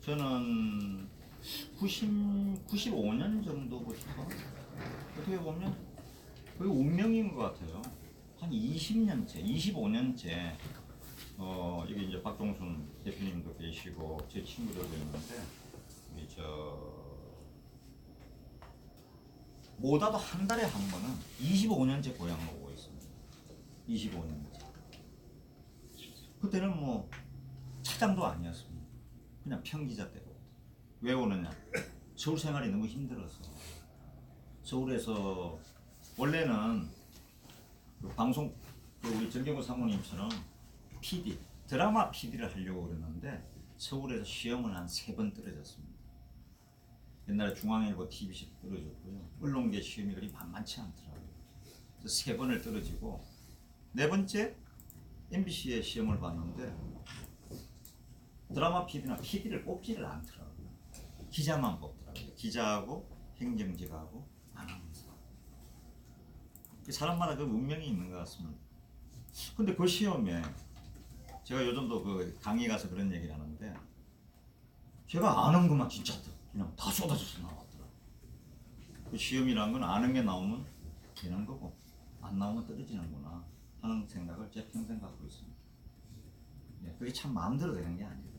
저는 95년 정도부터 어떻게 보면 거의 운명인 것 같아요. 한 20년째, 25년째 여기 이제 박종순 대표님도 계시고 제 친구들도 있는데 우리 뭐다도 한 달에 한 번은 25년째 고향을 오고 있습니다. 25년째. 그때는 뭐 차장도 아니었습니다. 그냥 평기자 때부터. 왜 오느냐? 서울 생활이 너무 힘들어서. 서울에서 원래는 그 방송 우리 정경호 사모님처럼 PD 드라마 PD를 하려고 그랬는데 서울에서 시험을 한 3번 떨어졌습니다. 옛날에 중앙일보 TBC 떨어졌고요. 언론계 시험이 그리 만만치 않더라고요. 그래서 3번을 떨어지고 4번째 MBC에 시험을 봤는데 드라마 PD나 PD를 뽑지를 않더라고요. 기자만 뽑더라고요. 기자하고 행정직하고 아나운서. 사람마다 그 운명이 있는 것 같습니다. 근데 그 시험에 제가 요즘도 그 강의 가서 그런 얘기를 하는데 제가 아는 것만 진짜 그냥 다 쏟아져서 나왔더라고요. 그 시험이라는 건 아는 게 나오면 되는 거고 안 나오면 떨어지는구나 하는 생각을 제 평생 갖고 있습니다. 그게 참 마음대로 되는 게 아니에요.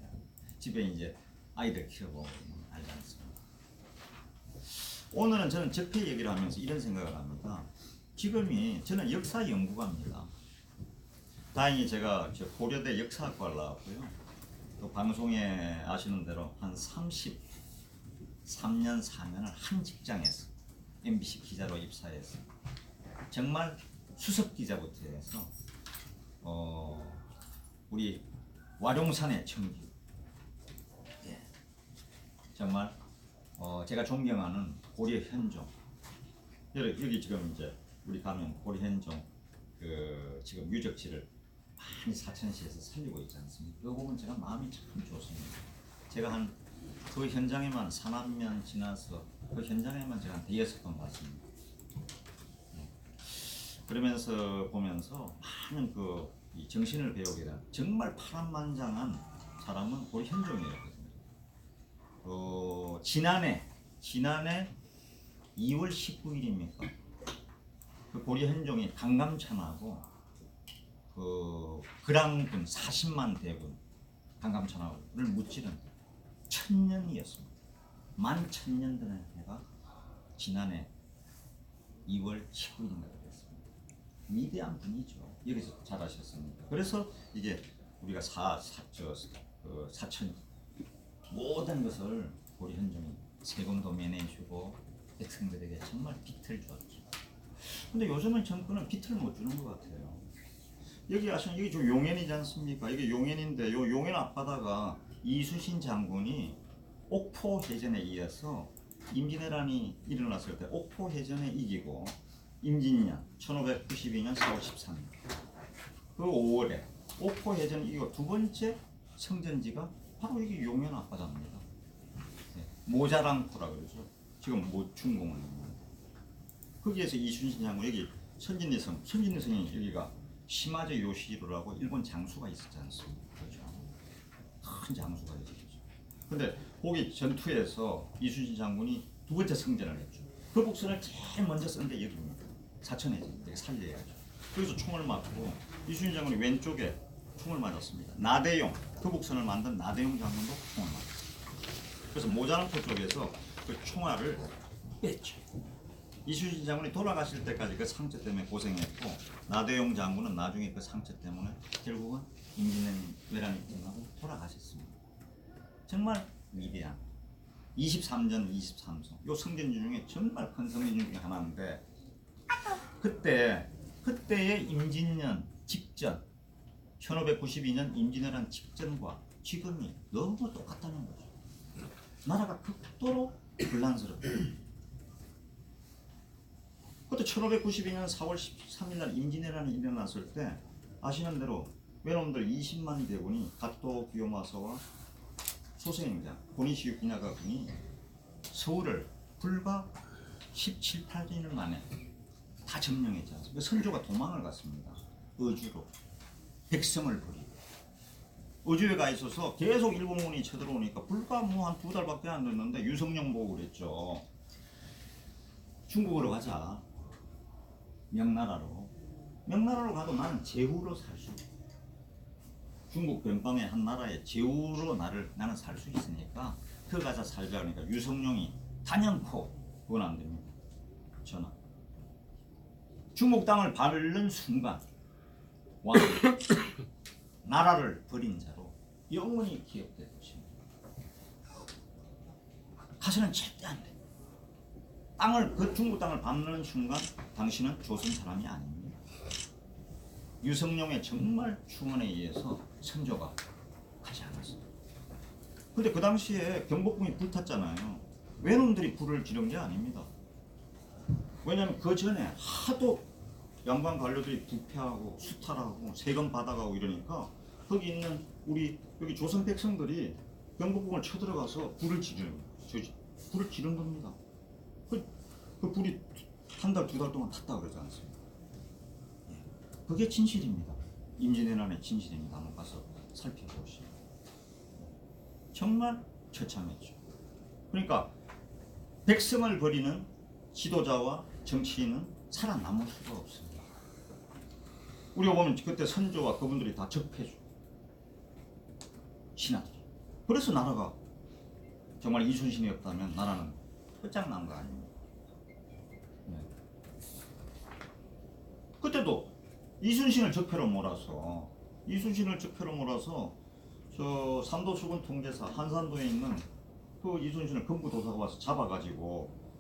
집에 이제 아이들 키워보면 알지 않습니까? 오늘은 저는 적폐 얘기를 하면서 이런 생각을 합니다. 지금이 저는 역사 연구가입니다. 다행히 제가 고려대 역사학과를 나왔고요. 또 방송에 아시는 대로 한 33년 4년을 한 직장에서 MBC 기자로 입사해서 정말 수석 기자부터 해서 우리 와룡산의 청기, 정말 제가 존경하는 고려 현종. 여기 지금 이제 우리 가면 고려 현종 그 지금 유적지를 많이 사천시에서 살리고 있지 않습니까? 그거 보면 제가 마음이 참 좋습니다. 제가 한 그 현장에만 4남면 지나서 그 현장에만 제가 한 5번 봤습니다. 그러면서 보면서 많은 이 정신을 배우게 된 정말 파란만장한 사람은 고려 현종이었거든요. 지난해 2월 19일입니까? 그 고려 현종이 강감찬하고 그랑군 40만 대군 강감찬하고를 무찌른 천년이었습니다. 11,000년 전의 해가 지난해 2월 19일인가 그랬습니다. 위대한 분이죠. 여기서 잘하셨습니다. 그래서 이게 우리가 사천 모든 것을 고려 현종이 세금도 면해주고 백성들에게 정말 빚을 줬죠. 근데 요즘은 정권은 빚을 못 주는 것 같아요. 여기 아시는 여기 좀 용현이지 않습니까? 이게 용현인데 요 용현 앞바다가 이순신 장군이 옥포 해전에 이어서 임진왜란이 일어났을 때 옥포 해전에 이기고 임진년 1592년 4월 13일 그 5월에 옥포 해전 이기고 두 번째 성전지가 바로 이게 용현 앞바다입니다. 모자랑포라 그러죠. 지금 모충공원. 거기에서 이순신 장군 여기 선진리성이 여기가 시마저 요시히로라고 일본 장수가 있었지 않습니까? 그렇죠. 큰 장수가 있었죠. 근데 거기 전투에서 이순신 장군이 두 번째 승전을 했죠. 그 복선을 제일 먼저 쓴 게 여기입니다. 사천해전. 여기 살려야죠. 그래서 총을 맞고 이순신 장군이 왼쪽에 총을 맞았습니다. 나대용, 그 복선을 만든 나대용 장군도 총을 맞았어요. 그래서 모자랑포 쪽에서 그 총알을 뺐죠. 이순신 장군이 돌아가실 때까지 그 상처 때문에 고생했고 나대용 장군은 나중에 그 상처 때문에 결국은 임진왜란이 끝나고 돌아가셨습니다. 정말 위대한 23전 23성 요 성전 중에 정말 큰 성전 중에 하나인데 그때의 임진년 직전 1592년 임진왜란 직전과 지금이 너무 똑같다는 거죠. 나라가 극도로 불란스럽다. 그것도 1592년 4월 13일 날 임진왜란이 일어났을 때 아시는 대로 외놈들 20만 대군이 갓도 기요마사와 소생장 고니시유 기나가 군이 서울을 불과 17, 18일 만에 다 점령했지 않습니까? 선조가 도망을 갔습니다. 어주로 백성을 버리고 어주에 가 있어서 계속 일본군이 쳐들어오니까 불과 뭐 한 2달밖에 안 됐는데 유성룡 보고 그랬죠. 중국으로 가자. 명나라로. 명나라로 가도 나는 제후로 살 수 있어. 중국 변방의 한 나라의 제후로 나는 살 수 있으니까 그 가서 살자. 그러니까 유성룡이 단연코 그건 안 됩니다. 전화. 중국 땅을 밟는 순간 왕 나라를 버린 자로 영원히 기억될 것입니다. 가서는 절대 안 돼. 그 중국 땅을 밟는 순간 당신은 조선 사람이 아닙니다. 유성룡의 정말 충언에 의해서 선조가 가지 않았습니다. 근데 그 당시에 경복궁이 불탔잖아요. 외놈들이 불을 지른 게 아닙니다. 왜냐하면 그 전에 하도 양반 관료들이 부패하고 수탈하고 세금 받아가고 이러니까 거기 있는 우리 여기 조선 백성들이 경복궁을 쳐들어가서 불을 지른 겁니다. 그 불이 한 달, 2달 동안 탔다 그러지 않습니까? 그게 진실입니다. 임진왜란의 진실입니다. 한번 가서 살펴보시죠. 정말 처참했죠. 그러니까 백성을 버리는 지도자와 정치인은 살아남을 수가 없습니다. 우리가 보면 그때 선조와 그분들이 다 적폐죠. 신하들이. 그래서 나라가 정말 이순신이 없다면 나라는 끝장난 거 아닙니까? 네. 그때도 이순신을 적폐로 몰아서 저 삼도수군 통제사 한산도에 있는 그 이순신을 금부도사가 와서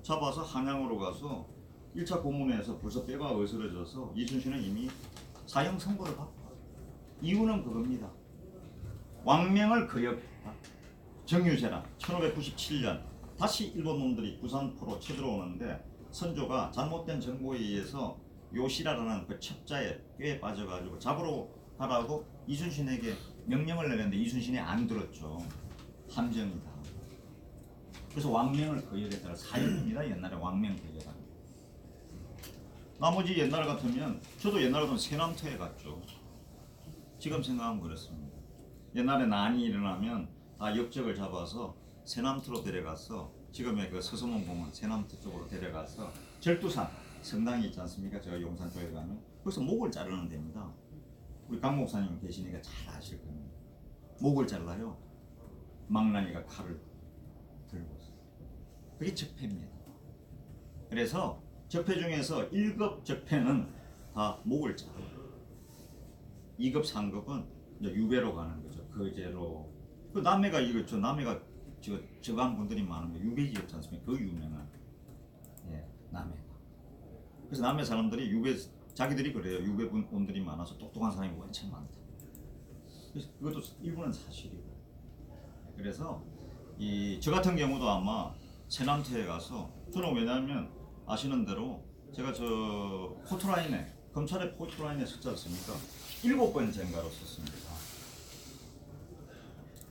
잡아서 한양으로 가서 1차 고문회에서 벌써 뼈가 어스러져서 이순신은 이미 사형 선고를 받고 이유는 그겁니다. 왕명을 거역했다. 정유재란 1597년 다시 일본 놈들이 부산포로 쳐들어오는데 선조가 잘못된 정보에 의해서 요시라라는 그 첩자의 꾀에 빠져가지고 잡으러 가라고 이순신에게 명령을 내렸는데 이순신이 안 들었죠. 함정이다. 그래서 왕명을 거역했다가 사형입니다. 옛날에 왕명 거역하는. 나머지 옛날 같으면 저도 옛날 같으면 세남터에 갔죠. 지금 생각하면 그렇습니다. 옛날에 난이 일어나면 다 역적을 잡아서 세남터로 데려가서 지금의 그 서소문 공원 세남터 쪽으로 데려가서 절두산 성당이 있지 않습니까? 제가 용산 쪽에 가면 거기서 목을 자르는 데입니다. 우리 강 목사님 계시니까 잘 아실 겁니다. 목을 잘라요. 망나니가 칼을 들고서. 그게 적폐입니다. 그래서 적폐 중에서 1급 적폐는 다 목을 자르요. 2급, 3급은 이제 유배로 가는 거죠. 거제로. 그 남해가 이거 남해가 저강 분들이 많은 거 유배지였지 않습니까? 그 유명한 남해가. 그래서 남해 사람들이 자기들이 그래요. 유배분들이 많아서 똑똑한 사람이 원천 많다. 그래서 그것도 일부는 사실이고. 그래서 저 같은 경우도 아마 세남터에 가서 저는 왜냐하면 아시는 대로 제가 저 포토라인에 검찰의 포토라인에 썼지 않습니까? 7번째인가로 썼습니다.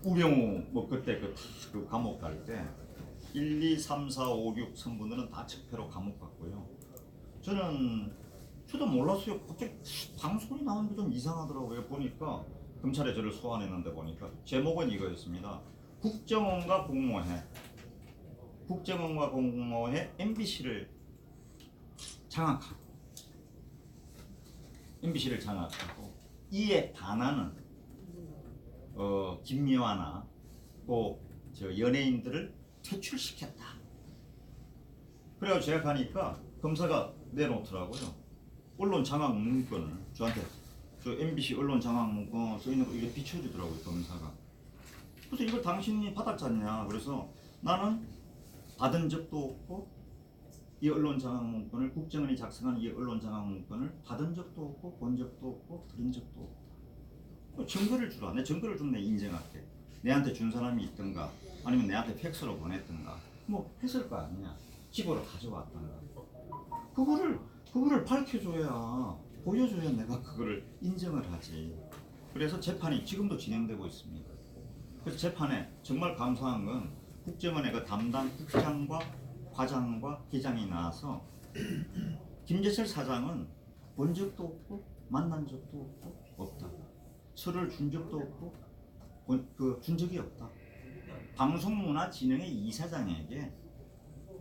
우병우 뭐 그때 그 감옥 갈 때 1, 2, 3, 4, 5, 6 선분들은 다 적폐로 감옥 갔고요. 저도 몰랐어요. 갑자기 방송이 나오는 게 좀 이상하더라고요. 보니까 검찰에 저를 소환했는데 보니까 제목은 이거였습니다. 국정원과 공모해 MBC를 장악하고 이에 반하는 김미화나 또 저 연예인들을 퇴출시켰다. 그래가지고 제가 가니까 검사가 내놓더라고요. 언론 장악 문건을 저한테 저 MBC 언론 장악 문건 써 있는 거 이게 비춰주더라고요. 검사가. 그래서 이걸 당신이 받았잖냐. 그래서 나는 받은 적도 없고 이 언론 장악 문건을 국정원이 작성한 이 언론 장악 문건을 받은 적도 없고 본 적도 없고 들은 적도 없다. 증거를 주라. 내 증거를 주면 내 인정할게. 내한테 준 사람이 있던가 아니면 내한테 팩스로 보냈던가 뭐 했을 거 아니냐. 집으로 가져왔던가. 그거를 밝혀줘야 보여줘야 내가 그거를 인정을 하지. 그래서 재판이 지금도 진행되고 있습니다. 그래서 재판에 정말 감사한 건 국정원의 그 담당 국장과 과장과 기장이 나와서 김재철 사장은 본 적도 없고 만난 적도 없고 없다. 술을 준 적도 없고 준 적이 없다. 방송문화진흥회 이사장에게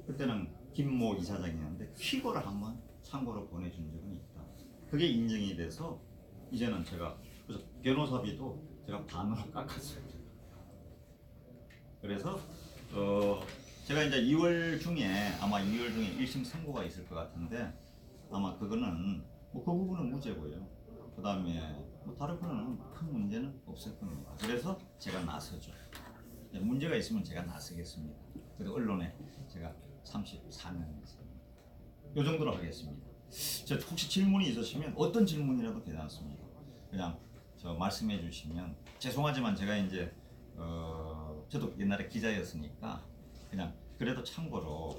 그때는 김모 이사장이었는데 퀴거를 한번 참고로 보내준 적은 있다. 그게 인정이 돼서 이제는 제가 그래서 변호사비도 제가 반으로 깎았어요. 그래서 제가 이제 2월 중에 아마 2월 중에 1심 선고가 있을 것 같은데 아마 그거는 뭐 그 부분은 무죄고요. 그 다음에 뭐 다른 거는 큰 문제는 없을 겁니다. 그래서 제가 나서죠. 문제가 있으면 제가 나서겠습니다. 그리고 언론에 제가 34년 했습니다. 이 정도로 하겠습니다. 혹시 질문이 있으시면 어떤 질문이라도 괜찮습니다. 그냥 말씀해 주시면 죄송하지만 제가 이제 저도 옛날에 기자였으니까 그냥 그래도 참고로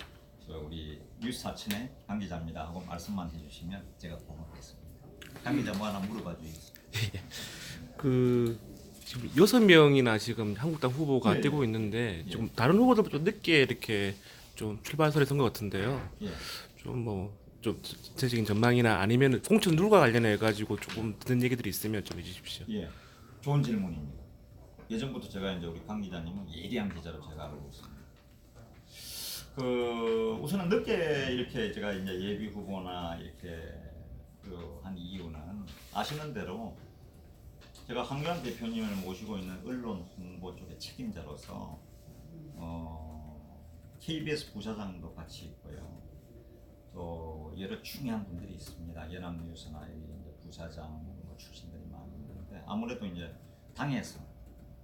우리 뉴스 사천의 강 기자입니다 하고 말씀만 해주시면 제가 고맙겠습니다. 강 기자 뭐 하나 물어봐 주시겠어요? 그 지금 6명이나 지금 한국당 후보가 예, 뛰고 예. 있는데 예. 좀 다른 후보들보다 좀 늦게 이렇게 좀 출발설에 선 것 같은데요. 예. 좀 뭐 좀 전체적인 전망이나 아니면 공천 룰과 관련해 가지고 조금 듣는 얘기들이 있으면 좀 해주십시오. 예. 좋은 질문입니다. 예전부터 제가 이제 우리 강 기자님은 예리한 기자로 제가 알고 있습니다. 우선은 늦게 이렇게 제가 이제 예비 후보나 이렇게 한 이유는 아시는 대로 제가 황교안 대표님을 모시고 있는 언론 홍보 쪽의 책임자로서 KBS 부사장도 같이 있고요. 또 여러 중요한 분들이 있습니다. 연합뉴스나 이제 부사장 뭐 출신들이 많이 있는데 아무래도 이제 당에서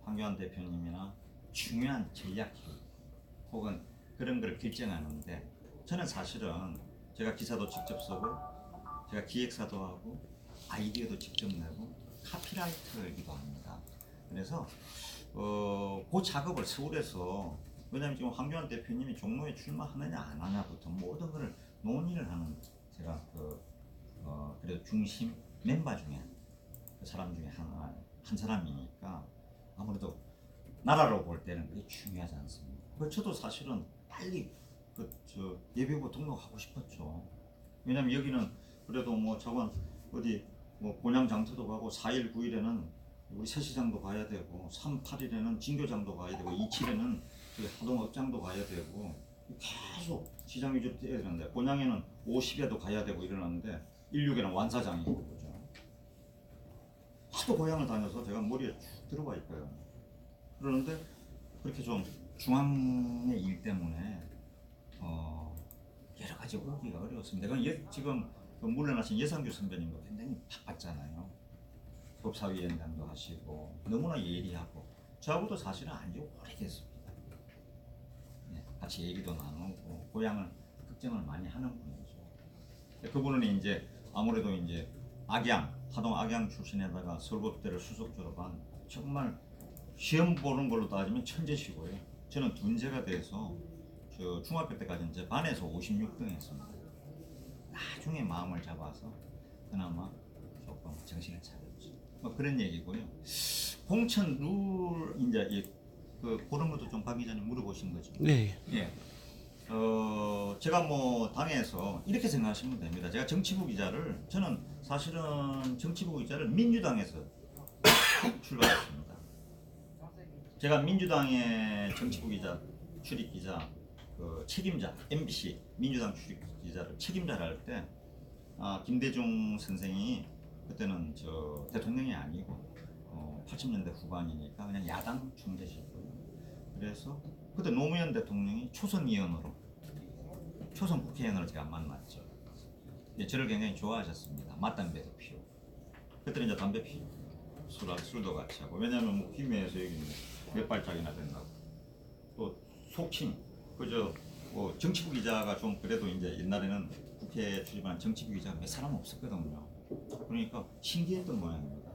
황교안 대표님이나 중요한 전략 혹은 그런 걸 결정하는데 저는 사실은 제가 기사도 직접 쓰고 제가 기획사도 하고 아이디어도 직접 내고 카피라이터이기도 합니다. 그래서 그 작업을 서울에서 왜냐하면 지금 황교안 대표님이 종로에 출마하느냐 안 하냐부터 모든 것을 논의를 하는 제가 그래도 중심 멤버 중에 그 사람 중에 한 사람이니까 아무래도 나라로 볼 때는 그게 중요하지 않습니까? 저도 사실은 빨리 예비후보 등록하고 싶었죠. 왜냐면 여기는 그래도 뭐 저건 어디 뭐 본양 장터도 가고 4일 9일에는 우리 새시장도 가야 되고 3, 8일에는 진교장도 가야 되고 27일에는 하동업장도 가야 되고 계속 시장 위주로 뛰어야 되는데 본양에는 50에도 가야 되고 이러는데 16에는 완사장이고 그죠. 하도 고향을 다녀서 제가 머리에 쭉 들어가 있고요. 그러는데 그렇게 좀 중앙의 일 때문에 여러 가지 오기가 어려웠습니다. 지금 물러나신 예상규 선배님도 굉장히 바빴잖아요. 법사위원장도 하시고 너무나 예리하고 저하고도 사실은 안지 오래됐습니다. 네, 같이 얘기도 나누고 고향을 걱정을 많이 하는 분이죠. 그분은 이제 아무래도 이제 하동 악양 출신에다가 서울법대를 수석 졸업한 정말 시험 보는 걸로 따지면 천재시고요. 저는 둔재가 돼서 중학교 때까지 이제 반에서 56등 했습니다. 나중에 마음을 잡아서 그나마 조금 정신을 차렸죠. 뭐 그런 얘기고요. 공천 룰 이제 그런 것도 좀 박 기자님 물어보신 거죠. 네. 예. 제가 뭐 당에서 이렇게 생각하시면 됩니다. 제가 정치부 기자를 저는 사실은 정치부 기자를 민주당에서 출발했습니다. 제가 민주당의 정치부 기자 출입 기자 책임자 MBC 민주당 출입 기자를 책임자를 할 때 김대중 선생이 그때는 대통령이 아니고 80년대 후반이니까 그냥 야당 총재시고요. 그래서 그때 노무현 대통령이 초선위원으로 초선 국회의원으로 제가 만났죠. 예, 저를 굉장히 좋아하셨습니다. 맞담배도 피우고 그때는 이제 담배 피우고 술도 같이 하고 왜냐하면 뭐 김해에서 여기 몇 발짝이나 된다고 또 속칭 정치부 기자가 좀 그래도 이제 옛날에는 국회에 출입한 정치부 기자가 몇 사람 없었거든요. 그러니까 신기했던 모양입니다.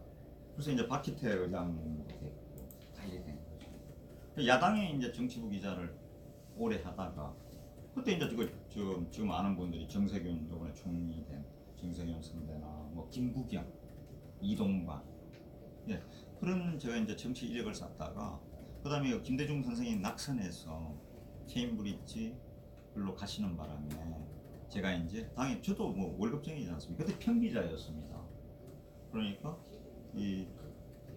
그래서 이제 박희태 의장도 됐고 다 이렇게 된 거죠. 야당의 이제 정치부 기자를 오래 하다가 그때 이제 지금 아는 분들이 정세균 이번에 총리 된 정세균 선배나 뭐 김부겸, 이동관 예 그런 제가 이제 정치 이력을 쌓다가 그다음에 김대중 선생이 낙선해서 케임브리지로 가시는 바람에 제가 이제 당에 저도 뭐 월급쟁이지 않습니까? 그때 평기자였습니다. 그러니까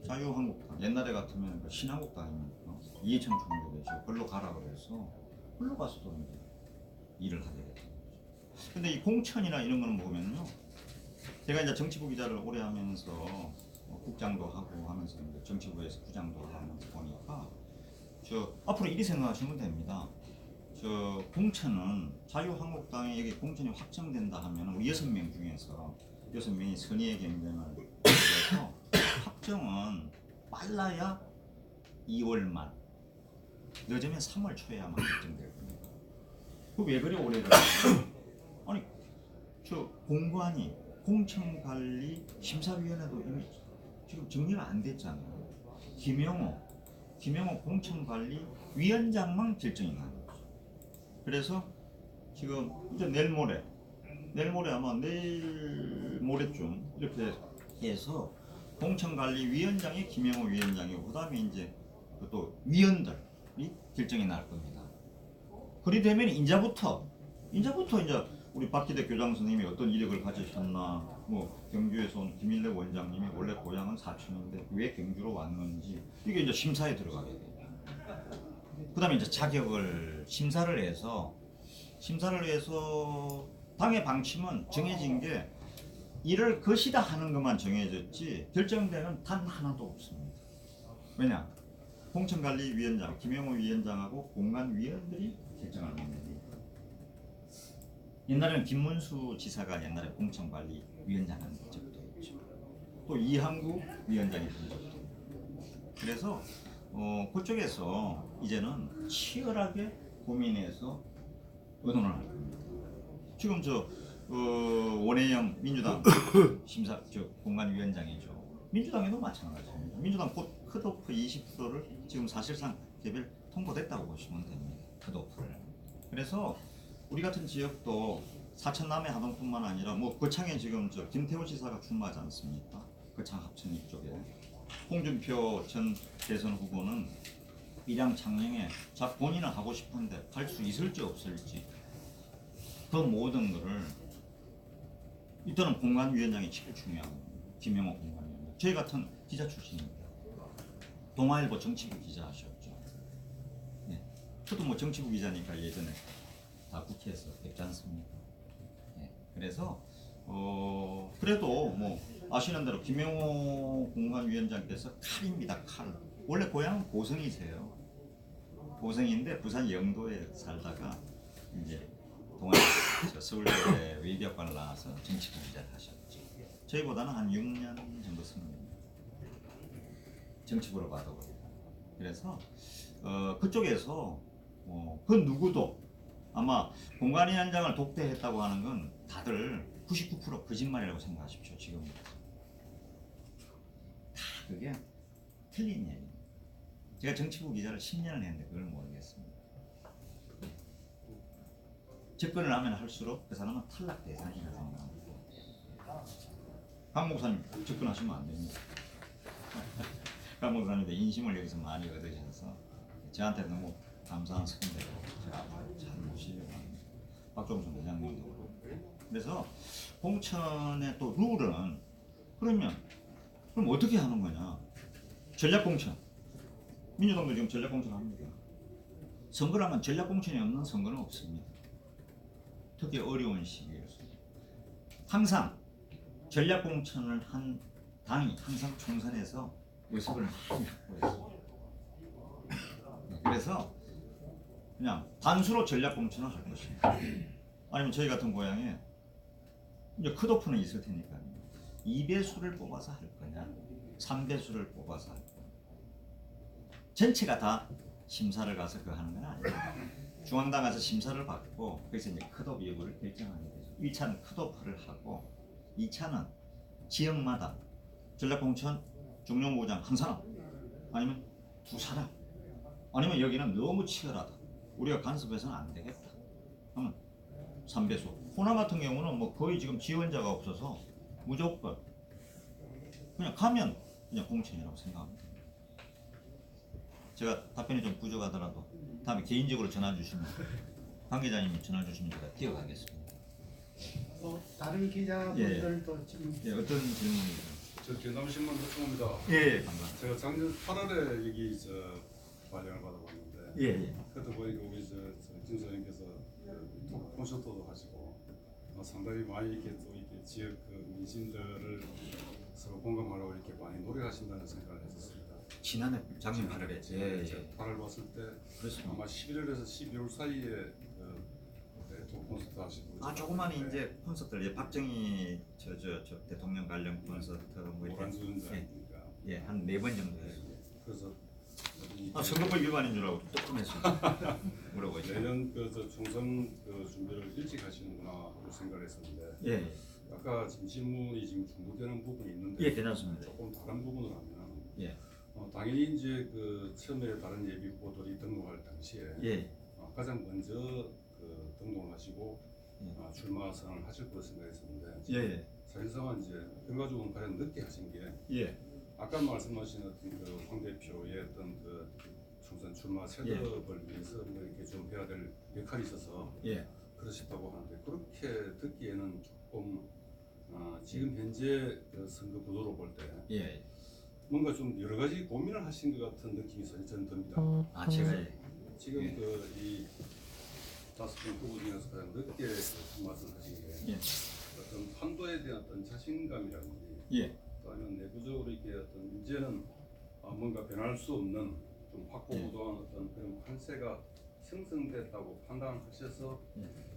자유한국당 옛날에 같으면 그 신한국당이니까 이해창 총재죠. 걸로 가라 그래서 걸로 가서도 이제 일을 하게 됐죠. 근데 이 공천이나 이런 거는 보면요, 제가 이제 정치부 기자를 오래 하면서 국장도 하고 하면서 이제 정치부에서 부장도 하면서 보니까 저 앞으로 이리 생각하시면 됩니다. 저 공천은 자유한국당에 여기 공천이 확정된다 하면 우리 6명 중에서 6명이 선의의 경쟁을 해서 확정은 빨라야 2월 말, 늦으면 3월 초에야만 결정될 겁니다. 그 왜 그래 오래 걸려요? 아니 저 공관위 공천관리 심사위원회도 이미 지금 정리가 안 됐잖아요. 김영호 공천관리위원장만 결정이 나는 거죠. 그래서 지금 이제 내일 모레 아마 내일 모레쯤 이렇게 해서 공천관리위원장이 김영호 위원장이고 그다음에 이제 또 위원들이 결정이 날 겁니다. 그리 되면 인자부터 이제 우리 박기대 교장 선생님이 어떤 이력을 가지셨나, 뭐 경주에서 온 김일래 원장님이 원래 고향은 사천인데 왜 경주로 왔는지 이게 이제 심사에 들어가게 돼요. 그다음에 이제 자격을 심사를 해서 당의 방침은 정해진 게 이럴 것이다 하는 것만 정해졌지 결정되는 단 하나도 없습니다. 왜냐? 공천관리위원장 김영호 위원장하고 공관위원들이 결정을 합니다. 옛날에는 김문수 지사가 옛날에 공천관리위원장 한 적도 있죠. 또 이항구 위원장이 한 적도 있고. 그래서 그쪽에서 이제는 치열하게 고민해서 의논을 할 겁니다. 지금 원혜영 민주당 공관위원장이죠. 민주당에도 마찬가지입니다. 민주당 곧 컷오프 20%를 지금 사실상 개별 통보됐다고 보시면 됩니다. 컷오프를. 그래서 우리 같은 지역도 사천 남해 하동뿐만 아니라 뭐 거창에 지금 김태호 지사가 출마하지 않습니까? 거창 합천 이쪽에 홍준표 전 대선 후보는 밀양 창녕에 본인은 하고 싶은데 할 수 있을지 없을지 그 모든 거를 일단은 공관위원장이 제일 중요합니다. 김영호 공관위원장. 저희 같은 기자 출신입니다. 동아일보 정치부 기자 하셨죠. 네. 저도 뭐 정치부 기자니까 예전에 다 국회에서 뵙지 않습니까? 네. 그래서 그래도 뭐 아시는 대로 김영호 공관위원장께서 칼입니다. 칼. 원래 고향은 고성이세요. 고성인데 부산 영도에 살다가 이제 서울대 외교학과를 나와서 정치부 기자를 하셨죠. 저희보다는 한 6년 정도 선배입니다. 정치부로 봐도 그래서 그쪽에서 그 누구도 아마 공관위원장을 독대했다고 하는 건 다들 99% 거짓말이라고 생각하십시오. 지금 다 그게 틀린 얘기입니다. 제가 정치부 기자를 10년을 했는데 그걸 모르겠습니다. 접근을 하면 할수록 그 사람은 탈락 대상이라 생각합니다. 강 목사님 접근하시면 안 됩니다. 강 목사님도 인심을 여기서 많이 얻으셔서 저한테 너무 감사한 선배로 제가 잘 모시려고 합니다. 박종선 회장님도 그렇고. 그래서 공천의 또 룰은 그럼 어떻게 하는 거냐? 전략공천. 민주당도 지금 전략공천 합니다. 선거라면 전략공천이 없는 선거는 없습니다. 특히 어려운 시기에서 항상 전략공천을 한 당이 항상 총선에서 의석을 많이 확보했습니다. 그래서 그냥 단수로 전략공천을 할 것입니다. 아니면 저희 같은 고향에 이제 컷오프는 있을 테니까요. 2배수를 뽑아서 할 거냐, 3배수를 뽑아서 할 거냐. 전체가 다 심사를 가서 그거 하는 건 아니에요. 중앙당 가서 심사를 받고 그래서 이제 컷오프 여부를 결정하게 되죠. 1차는 컷오프를 하고 2차는 지역마다 전략공천 중용부장 한 사람 아니면 두 사람 아니면 여기는 너무 치열하다. 우리가 간섭해서는 안 되겠다. 하면 3배수. 호남 같은 경우는 뭐 거의 지금 지원자가 없어서 무조건 그냥 가면 그냥 공천이라고 생각합니다. 제가 답변이 좀 부족하더라도 다음에 개인적으로 전화 주시면 강 기자님이 전화 주시면 제가 뛰어가겠습니다. 다른 기자분들도 지금 어떤 질문이세요? 저 경남신문 노총입니다. 예, 감사합니다. 제가 작년 8월에 여기 발령을 받아봤는데 예. 그때 보니까 우리 진 소장님께서 콘서트도 하시고 상당히 많이 이렇게 또 이렇게 지역 민심들을 서로 공감하려고 이렇게 많이 노력하신다는 생각을 했었습니다. 지난해 작년 8월에 제가 8월 봤을 때 그렇습니다. 아마 11월에서 12월 사이에 또 콘서트 하시고 조그마한 이제 콘서트를 예, 박정희 저 대통령 관련 콘서트 뭐 이렇게 오란주 원장이니까 한 4번 정도 했어요. 그래서 선거법 위반인 줄 알고 조금했습니다. 물어보죠. 내년 총선 준비를 일찍 하시는구나 하고 생각을 했었는데 예, 아까 지금 질문이 지금 중복되는 부분이 있는데 괜찮습니다. 조금 다른 부분으로 하면 예, 당연히 이제 처음에 다른 예비 후보들이 등록할 당시에 예, 가장 먼저 등록을 하시고 출마 선언을 하실 거로 생각했었는데 예, 사실상은 이제 결과적으로 가장 늦게 하신 게 예, 아까 말씀하신 어떤 황 대표의 어떤 총선 출마 세업을 위해서 뭐 이렇게 좀 해야 될 역할이 있어서 예, 그러셨다고 하는데 그렇게 듣기에는 조금 지금 현재 선거 구도로 볼 때 예. 뭔가 좀 여러 가지 고민을 하신 것 같은 느낌이 저는 듭니다. 제가 지금 예. 이 5분 후보 중에서 가장 늦게 말씀을 하신 게 예, 어떤 판도에 대한 어떤 자신감이라든지 예, 또 아니면 내부적으로 이렇게 어떤 이제는 뭔가 변할 수 없는 좀 확고부도한 어떤 그런 판세가 형성됐다고 판단하셔서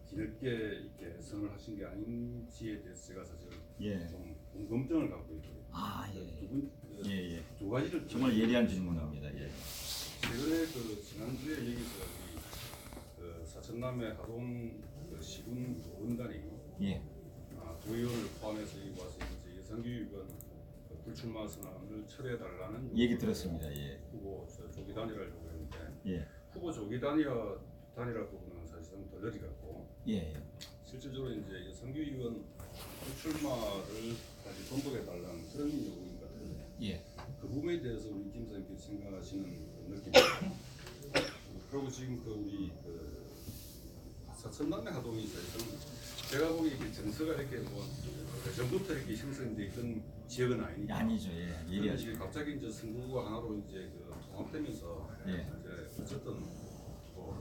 뒤늦게 이렇게 선을 하신 게 아닌지에 대해서 제가 사실 예. 좀 궁금증을 갖고 있거든요. 예. 두 가지를 정말 예리한 질문입니다. 예. 최근에 지난주에 여기서 사천남의 하동 시군 의원단이 예, 도의원을 포함해서 여기 와서 이제 예상교육은 불출마 선언을 철회해달라는 얘기 들었습니다. 예, 후보 조기 단일화를 요구했는데 예, 후보 조기 단일화 부분은 사실상 덜덜이 같고 예, 실질적으로 이제 예상교육은 불출마를 다시 번복해달라는 그런 요구인 것 같은데 예, 그 부분에 대해서 우리 김 선생님께서 생각하시는 느낌입니다. 그리고 지금 우리 사천남의 하동이 사실은 제가 보기에 이렇게 정서가 이렇게 예전부터 이렇게 형성돼 있던 지역은 아니니까. 아니죠. 예, 그런데 예리하죠. 이제 갑자기 이제 선거구가 하나로 이제 통합되면서 예. 이제 어쨌든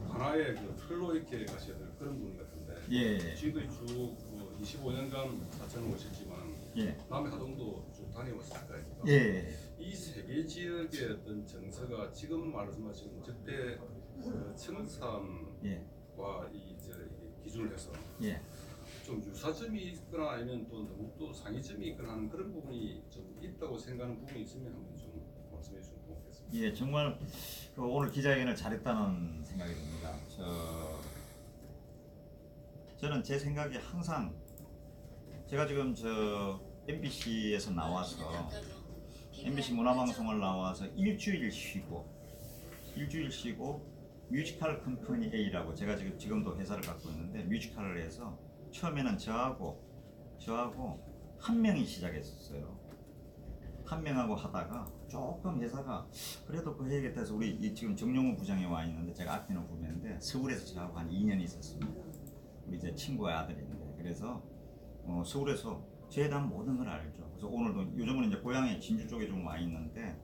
하나의 틀로 이렇게 가셔야 될 그런 부분 같은데. 예, 지금도 쭉 25년간 사천을 오셨지만 예, 남의 하동도 쭉 다녀왔을 거 아닙니까? 예, 이 세 개 지역의 어떤 정서가 지금 말씀하신 적대 청산과 예, 이제 기준을 해서 예. 좀 유사점이 있거나 아니면 또 너무 또 상이점이 있거나 하는 그런 부분이 좀 있다고 생각하는 부분이 있으면 한번 좀 말씀해 주시면 고맙겠습니다. 예, 정말 오늘 기자회견을 잘했다는 생각이 듭니다. 저는 제 생각에 항상 제가 지금 MBC에서 나와서 MBC 문화방송을 나와서 일주일 쉬고 뮤지컬 컴퍼니 A라고 제가 지금도 회사를 갖고 있는데 뮤지컬을 해서 처음에는 저하고 한 명이 시작했었어요. 한 명하고 하다가 조금 회사가 그래도 그 해야겠다 해서 우리 지금 정용우 부장이 와 있는데 제가 아끼는 후배인데 서울에서 저하고 한 2년 있었습니다. 우리 제 친구의 아들인데 그래서 서울에서 저에 대한 모든 걸 알죠. 그래서 오늘도 요즘은 이제 고향에 진주 쪽에 좀 와 있는데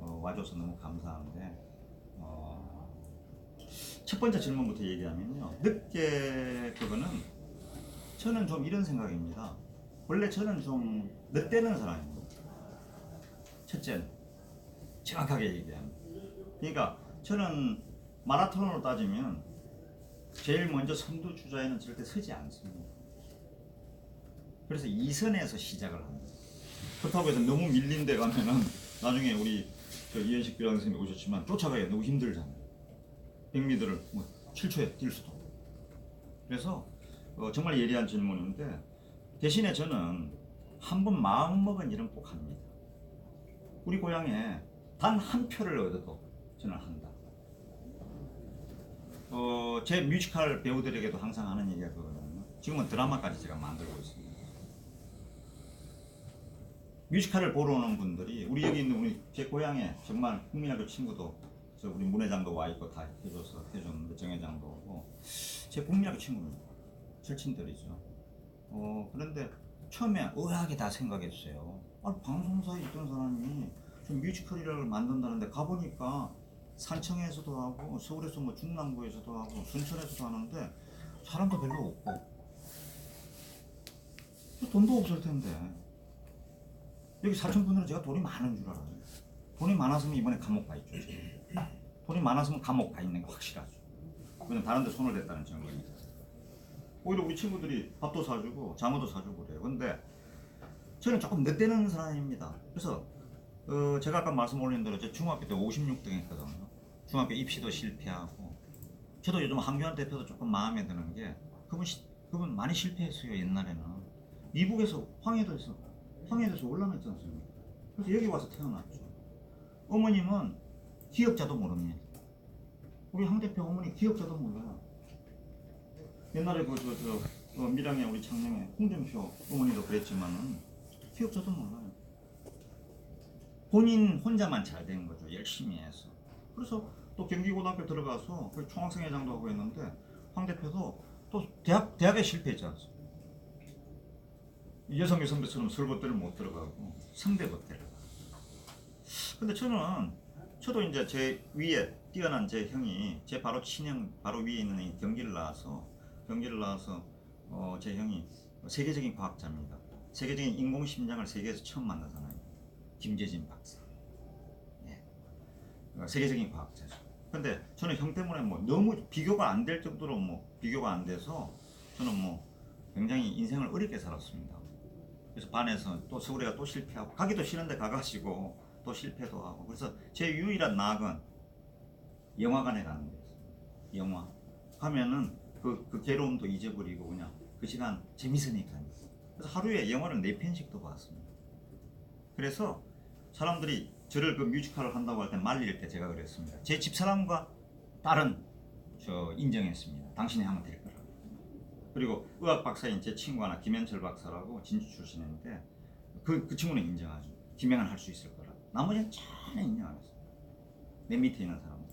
와줘서 너무 감사한데 첫 번째 질문부터 얘기하면요. 늦게 그거는 저는 좀 이런 생각입니다. 원래 저는 좀 늦대는 사람입니다. 첫째는 정확하게 얘기합니다. 그러니까 저는 마라톤으로 따지면 제일 먼저 선두 주자에는 절대 서지 않습니다. 그래서 2선에서 시작을 합니다. 그렇다고 해서 너무 밀린 데 가면은 나중에 우리 이현식 비랑 선생님이 오셨지만 쫓아가기가 너무 힘들잖아요. 100m를 7초에 뛸 수도. 그래서 정말 예리한 질문인데 대신에 저는 한 번 마음먹은 일은 꼭 합니다. 우리 고향에 단 한 표를 얻어도 저는 한다. 제 뮤지컬 배우들에게도 항상 하는 얘기가 그거거든요. 지금은 드라마까지 제가 만들고 있습니다. 뮤지컬을 보러 오는 분들이 우리 여기 있는 제 고향에 정말 국민학교 친구도 우리 문회장도 와 있고 다 해줬는데 정회장도 오고 제 국민학교 친구입니다. 절친들이죠. 그런데 처음에 의아하게 다 생각했어요. 아니, 방송사에 있던 사람이 좀 뮤지컬이라를 만든다는데 가보니까 산청에서도 하고 서울에서 뭐 중남구에서도 하고 순천에서도 하는데 사람도 별로 없고 돈도 없을 텐데 여기 사천 분들은 제가 돈이 많은 줄 알아요. 돈이 많았으면 이번에 감옥 가 있죠. 지금. 돈이 많았으면 감옥 가 있는 게 확실하죠. 그냥 다른 데 손을 댔다는 증거니까. 오히려 우리 친구들이 밥도 사주고 장어도 사주고 그래요. 근데 저는 조금 늦대는 사람입니다. 그래서 제가 아까 말씀 올린 대로 제 중학교 때 56등 했거든요. 중학교 입시도 실패하고 저도 요즘 한교안 대표도 조금 마음에 드는 게 그분 많이 실패했어요. 옛날에는 미국에서 황해도에서 올라갔지 않습니까? 그래서 여기 와서 태어났죠. 어머님은 기억자도 모릅니다. 우리 황 대표 어머니 기억자도 몰라요. 옛날에 밀양에 우리 창녕에 홍준표 어머니도 그랬지만은 기억자도 몰라요. 본인 혼자만 잘 된 거죠. 열심히 해서. 그래서 또 경기고등학교 들어가서 총학생회장도 하고 했는데 황 대표도 또 대학에 실패했지 않습니까? 여성의 선배처럼 설거대를 못 들어가고 성대거대를. 근데 저도 이제 제 위에 뛰어난 제 형이 제 바로 친형 바로 위에 있는 이 경기를 나와서 제 형이 세계적인 과학자입니다. 세계적인 인공심장을 세계에서 처음 만든 사람이에요. 김재진 박사. 예. 세계적인 과학자죠. 근데 저는 형 때문에 뭐 너무 비교가 안 될 정도로 비교가 안 돼서 저는 굉장히 인생을 어렵게 살았습니다. 그래서 반에서 또 서울에 또 실패하고 가기도 싫은데 가가지고 또 실패도 하고 그래서 제 유일한 낙은 영화관에 가는 거였어요. 영화 가면은 그 괴로움도 잊어버리고 그냥 그 시간 재밌으니까요. 그래서 하루에 영화를 4편씩도 봤습니다. 그래서 사람들이 저를 그 뮤지컬을 한다고 할 때 말릴 때 제가 그랬습니다. 제 집사람과 딸은 인정했습니다. 당신이 하면 될 거라고. 그리고 의학 박사인 제 친구 하나 김현철 박사라고 진주 출신인데 그 친구는 인정하죠. 김영한 할 수 있을 거라고. 나머지는 전혀 인정 안 했어요. 내 밑에 있는 사람은.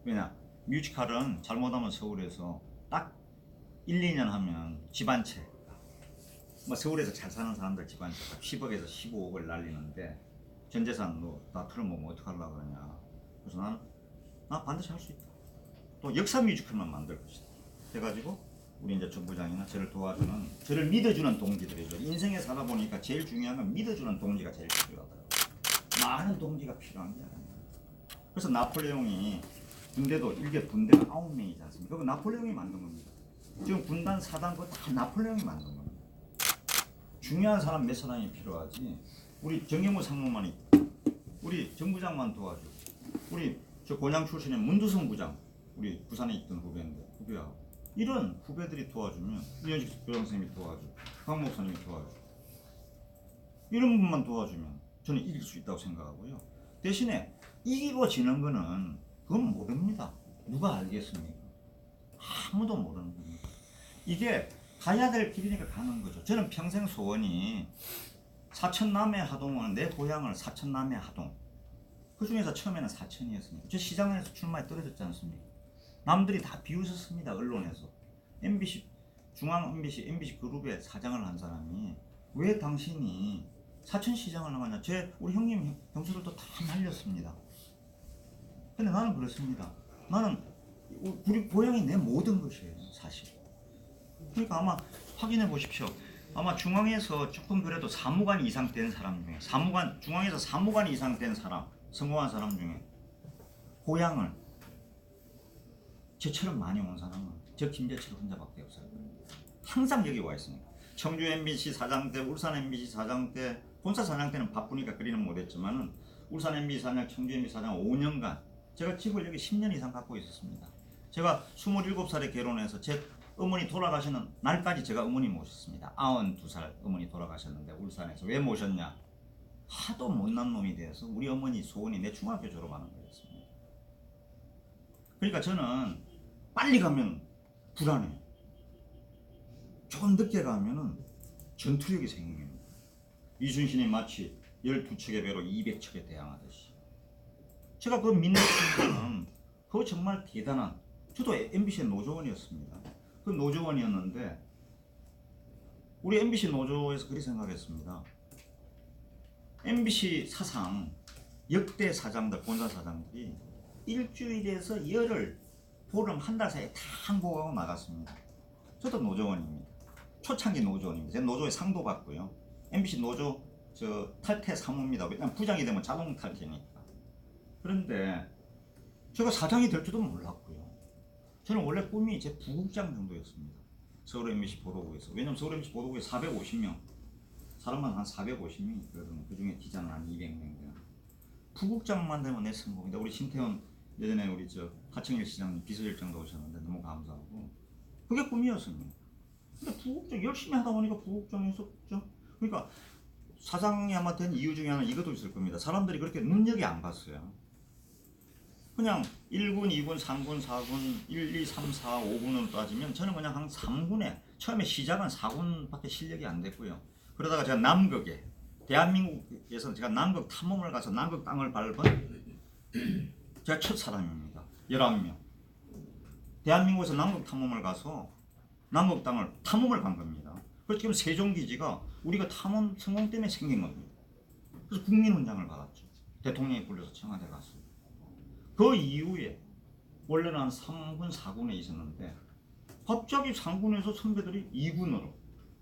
왜냐 뮤지컬은 잘못하면 서울에서 딱 1, 2년 하면 집 한 채. 서울에서 잘 사는 사람들 집 한 채 10억에서 15억을 날리는데 전 재산 다 틀어먹으면 어떡하려고 그러냐. 그래서 나는 반드시 할 수 있다. 또 역사 뮤지컬만 만들 것이다. 해가지고 우리 이제 정부장이나 저를 도와주는, 저를 믿어주는 동지들이죠. 인생에 살다 보니까 제일 중요한 건 믿어주는 동지가 제일 필요하더라고요. 많은 동지가 필요한 게 아니에요. 그래서 나폴레옹이 군대도 일개 군대가 9명이지 않습니까? 그거 나폴레옹이 만든 겁니다. 지금 군단 사단 그거 다 나폴레옹이 만든 겁니다. 중요한 사람 몇 사람이 필요하지. 우리 정경무 상무만이, 우리 정부장만 도와줘. 우리 저 곤양 출신의 문두성 부장, 우리 부산에 있던 후배하고 이런 후배들이 도와주면 이현식 교장 선생님이 도와줘, 강 목사님이 도와줘. 이런 분만 도와주면 저는 이길 수 있다고 생각하고요. 대신에 이기고 지는 거는 그건 모릅니다. 누가 알겠습니까? 아무도 모르는 겁니다. 이게 가야 될 길이니까 가는 거죠. 저는 평생 소원이 사천남해 하동은 내 고향을 사천남해 하동. 그 중에서 처음에는 사천이었습니다. 저 시장에서 출마에 떨어졌지 않습니까? 남들이 다 비웃었습니다. 언론에서. MBC 중앙 MBC 그룹의 사장을 한 사람이 왜 당신이 사천시장을 나가냐. 우리 형님 형수들도 다 말렸습니다. 근데 나는 그렇습니다. 나는 우리 고향이 내 모든 것이에요. 사실. 그러니까 아마 확인해 보십시오. 아마 중앙에서 조금 그래도 사무관 이상 된 사람 중에 중앙에서 사무관 이상 된 사람, 성공한 사람 중에 고향을 저처럼 많이 온 사람은 저 김재철 혼자밖에 없어요. 항상 여기 와 있습니다. 청주 MBC 사장 때, 울산 MBC 사장 때, 본사 사장 때는 바쁘니까 그리는 못했지만은 울산 MBC 사장, 청주 MBC 사장 5년간 제가 집을 여기 10년 이상 갖고 있었습니다. 제가 27살에 결혼해서 제 어머니 돌아가시는 날까지 제가 어머니 모셨습니다. 92살 어머니 돌아가셨는데 울산에서. 왜 모셨냐? 하도 못난 놈이 돼서 우리 어머니 소원이 내 중학교 졸업하는 거였습니다. 그러니까 저는 빨리 가면 불안해요. 조금 늦게 가면은 전투력이 생깁니다. 이순신이 마치 12척의 배로 200척에 대항하듯이. 제가 그 믿는 순간은 그거 정말 대단한, 저도 MBC의 노조원이었습니다. 그 노조원이었는데 우리 MBC 노조에서 그렇게 생각했습니다. MBC 사상 역대 사장들, 본사 사장들이 일주일에서 열흘, 보름 한 달 사이에 다 항복하고 나갔습니다. 저도 노조원입니다. 초창기 노조원입니다. 제가 노조에 상도 받고요. MBC 노조 탈퇴 사무입니다. 왜냐면 부장이 되면 자동 탈퇴니까. 그런데 제가 사장이 될 줄도 몰랐고요. 저는 원래 꿈이 제 부국장 정도였습니다. 서울 MBC 보도국에서. 왜냐면 서울 MBC 보도국에 450명, 사람만 한 450명이 있거든요. 그 중에 기자는 한 200명 되는. 부국장만 되면 내 성공이다. 우리 신태원 예전에 우리 하청일 시장님 비서실장도 오셨는데 너무 감사하고 그게 꿈이었습니다. 근데 부국장 열심히 하다 보니까 부국장에서 그러니까 사장이 아마 된 이유 중에 하나는 이것도 있을 겁니다. 사람들이 그렇게 눈여겨 안 봤어요. 그냥 1군, 2군, 3군, 4군, 1, 2, 3, 4, 5군으로 따지면 저는 그냥 한 3군에 처음에 시작은 4군밖에 실력이 안 됐고요. 그러다가 제가 남극에 대한민국에서 제가 남극 탐험을 가서 남극 땅을 밟은 제가 첫 사람입니다. 11명. 대한민국에서 남극 탐험을 가서 남극 땅을 탐험을 간 겁니다. 그래서 지금 세종기지가 우리가 탐험 성공 때문에 생긴 겁니다. 그래서 국민훈장을 받았죠. 대통령이 불려서 청와대 갔어요. 그 이후에 원래는 한 3군, 4군에 있었는데 갑자기 3군에서 선배들이 2군으로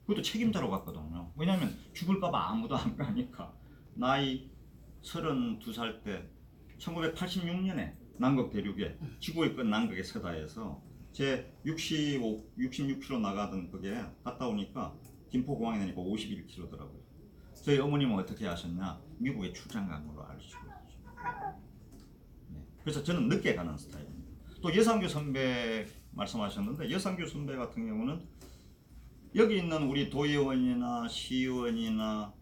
그것도 책임자로 갔거든요. 왜냐하면 죽을까봐 아무도 안 가니까. 나이 32살 때 1986년에 남극 대륙에 지구의 끝 남극의 서다에서 제 66km 나가던 그게 갔다 오니까 김포공항에 내니까 51km더라고요. 저희 어머님은 어떻게 하셨냐? 미국에 출장 간 걸로 알시고 있죠. 네. 그래서 저는 늦게 가는 스타일입니다. 또 여상규 선배 말씀하셨는데 여상규 선배 같은 경우는 여기 있는 우리 도의원이나 시의원이나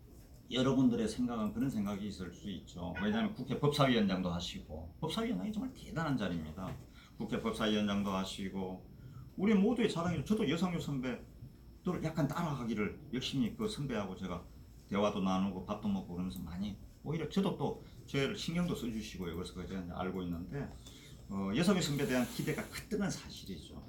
여러분들의 생각은 그런 생각이 있을 수 있죠. 왜냐하면 국회 법사위원장도 하시고 법사위원장이 정말 대단한 자리입니다. 국회 법사위원장도 하시고 우리 모두의 자랑이죠. 저도 여상규 선배를 약간 따라하기를 열심히 그 선배하고 제가 대화도 나누고 밥도 먹고 그러면서 많이 오히려 저도 또 저를 신경도 써주시고요. 그래서 그거 제가 알고 있는데 여상규 선배에 대한 기대가 컸던 건 사실이죠.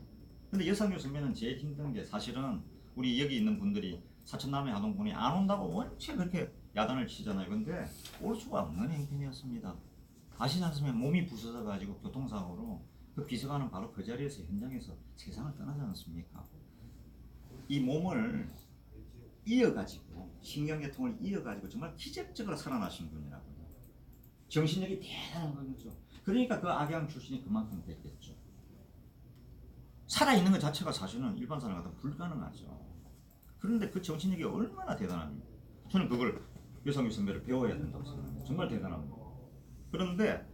근데 여상규 선배는 제일 힘든 게 사실은 우리 여기 있는 분들이 사천남의 아동분이 안 온다고 원체 그렇게 야단을 치잖아요. 근데 올 수가 없는 행편이었습니다. 아시지 않습니까? 몸이 부서져 가지고 교통사고로 그 비서관은 바로 그 자리에서 현장에서 세상을 떠나지 않습니까? 이 몸을 이어가지고 신경계통을 이어가지고 정말 기적적으로 살아나신 분이라고요. 정신력이 대단한 거죠. 그러니까 그 악양 출신이 그만큼 됐겠죠. 살아있는 것 자체가 사실은 일반 사람 같으면 불가능하죠. 그런데 그 정신력이 얼마나 대단합니까? 저는 그걸 여상규 선배를 배워야 된다고 생각합니다. 정말 대단합니다. 그런데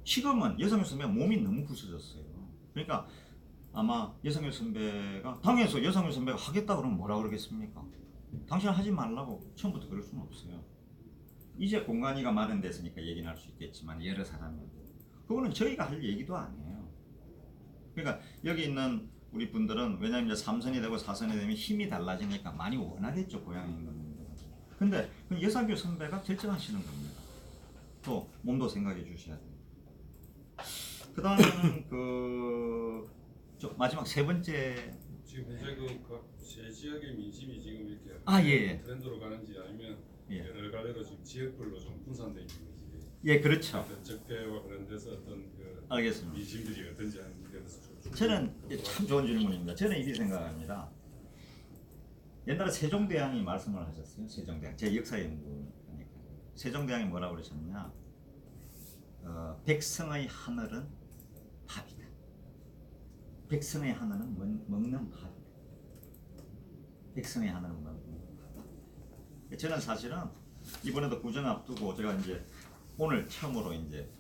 지금은 여상규 선배가 몸이 너무 부서졌어요. 그러니까 아마 여상규 선배가 당에서 여상규 선배가 하겠다 그러면 뭐라 그러겠습니까? 당신은 하지 말라고 처음부터 그럴 수는 없어요. 이제 공간이가 마련됐으니까 얘기는 할 수 있겠지만 여러 사람이 그거는 저희가 할 얘기도 아니에요. 그러니까 여기 있는 우리 분들은 왜냐하면 이제 3선이 되고 4선이 되면 힘이 달라지니까 많이 원하겠죠. 고향인 겁니다. 근데 여상규 선배가 결정하시는 겁니다. 또 몸도 생각해 주셔야 돼요. 그 다음에는 마지막 세 번째 지금 현재 그세 지역의 민심이 지금 이렇게 예. 트렌드로 가는지 아니면 여러 가지로 지금 지역별로 좀 분산돼 있는지 예, 그렇죠. 적폐와 관련돼서 어떤 알겠습니다. 민심들이 어떤지 하는 데 대해서 저는 참 좋은 질문입니다. 저는 이렇게 생각합니다. 옛날에 세종대왕이 말씀을 하셨어요. 세종대왕 제 역사 연구니까 세종대왕이 뭐라고 그러셨냐? 백성의 하늘은 밥이다. 백성의 하늘은 먹는 밥이다. 백성의 하늘은 먹는 밥이다. 저는 사실은 이번에도 구정 앞두고 제가 이제 오늘 처음으로 이제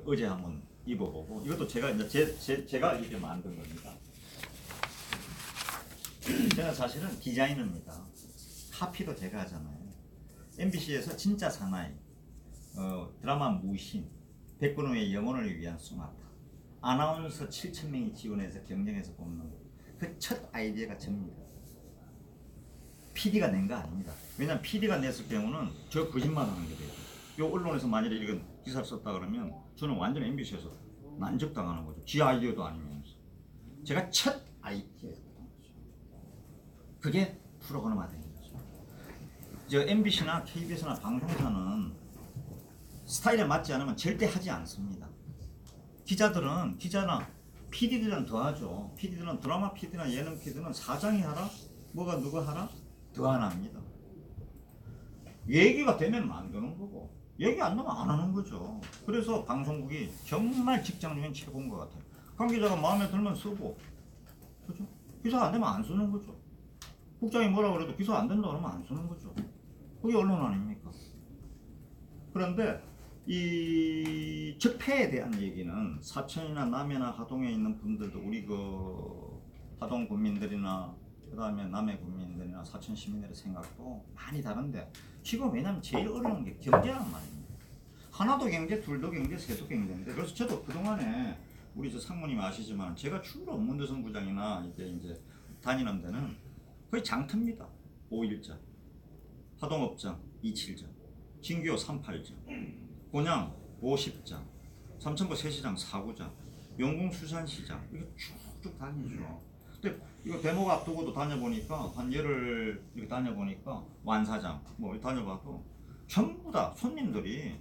어제 한번 입어보고 이것도 제가 이제 제가 이렇게 만든 겁니다. 저는 사실은 디자이너입니다. 카피도 제가 하잖아요. MBC에서 진짜 사나이, 드라마 무신, 백근호의 영혼을 위한 소나타, 아나운서 7,000명이 지원해서 경쟁해서 뽑는 그 첫 아이디어가 접니다. PD가 낸 거 아닙니다. 왜냐하면 PD가 냈을 경우는 저 거짓말하는 게 돼요. 요 언론에서 만약에 이런 기사를 썼다 그러면 저는 완전 MBC에서 난적당하는 거죠. 지 아이디어도 아니면서. 제가 첫 아이디어였던 거죠. 그게 프로그램화 된 거죠. 저 MBC나 KBS나 방송사는 스타일에 맞지 않으면 절대 하지 않습니다. 기자나 PD들은 더 하죠. PD들은 드라마 PD나 예능 PD는 사장이 하라? 뭐가 누가 하라? 더 안 합니다. 얘기가 되면 만드는 거고 얘기 안 나면 안 하는 거죠. 그래서 방송국이 정말 직장 중엔 최고인 것 같아요. 관계자가 마음에 들면 쓰고, 그죠? 기사 안 되면 안 쓰는 거죠. 국장이 뭐라 그래도 기사 안 된다 그러면 안 쓰는 거죠. 그게 언론 아닙니까? 그런데 이 적폐에 대한 얘기는 사천이나 남해나 하동에 있는 분들도 우리 그 하동 군민들이나 그 다음에 남해 군민들이나 사천 시민들의 생각도 많이 다른데 지금 왜냐면 제일 어려운 게 경제란 말입니다. 하나도 경제, 둘도 경제, 셋도 경제인데 그래서 저도 그동안에 우리 저 상무님 아시지만 제가 주로 문대성 부장이나 이제 다니는 데는 거의 장터입니다. 5일장, 하동업장 27장, 진교 38장, 곤양 50장, 삼천포 세시장 4구장, 용궁수산시장 이렇게 쭉쭉 다니죠. 근데 이거 대목 앞두고도 다녀보니까 한 열흘 이렇게 다녀보니까 완사장 뭐 다녀봐도 전부 다 손님들이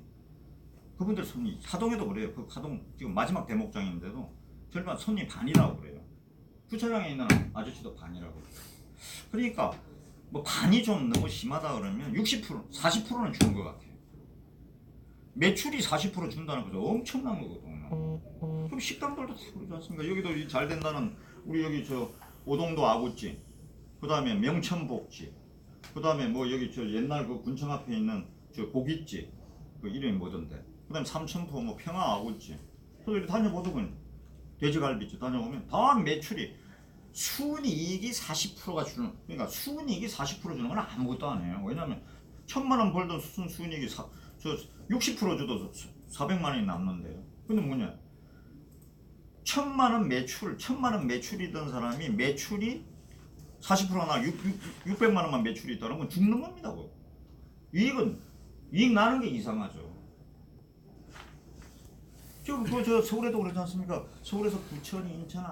그분들 손님 하동에도 그래요. 그 하동 지금 마지막 대목장인데도 절반 손님 반이라고 그래요. 주차장에 있는 아저씨도 반이라고 그래요. 그러니까 뭐 반이 좀 너무 심하다 그러면 60% 40%는 주는 것 같아요. 매출이 40% 준다는 거죠. 엄청난 거거든요. 그럼 식당들도 다 그러지 않습니까? 여기도 잘 된다는 우리 여기 저 오동도 아구찜, 그 다음에 명천복집, 그 다음에 뭐 여기 저 옛날 그 군청 앞에 있는 저 고깃집, 그 이름이 뭐던데, 그 다음에 삼천포 뭐 평화 아구찜, 그래서 이렇게 다녀보더군 돼지갈비집 다녀보면 다 매출이 순이익이 40%가 주는, 그러니까 순이익이 40% 주는 건 아무것도 안 해요. 왜냐하면 1,000만 원 벌던 순이익이 저 60% 줘도 400만 원이 남는데요. 근데 뭐냐? 1,000만 원 매출이던 사람이 매출이 40%나 600만 원만 매출이 있다는 건 죽는 겁니다. 이익 나는 게 이상하죠. 지금 저 서울에도 그렇지 않습니까? 서울에서 부천, 인천,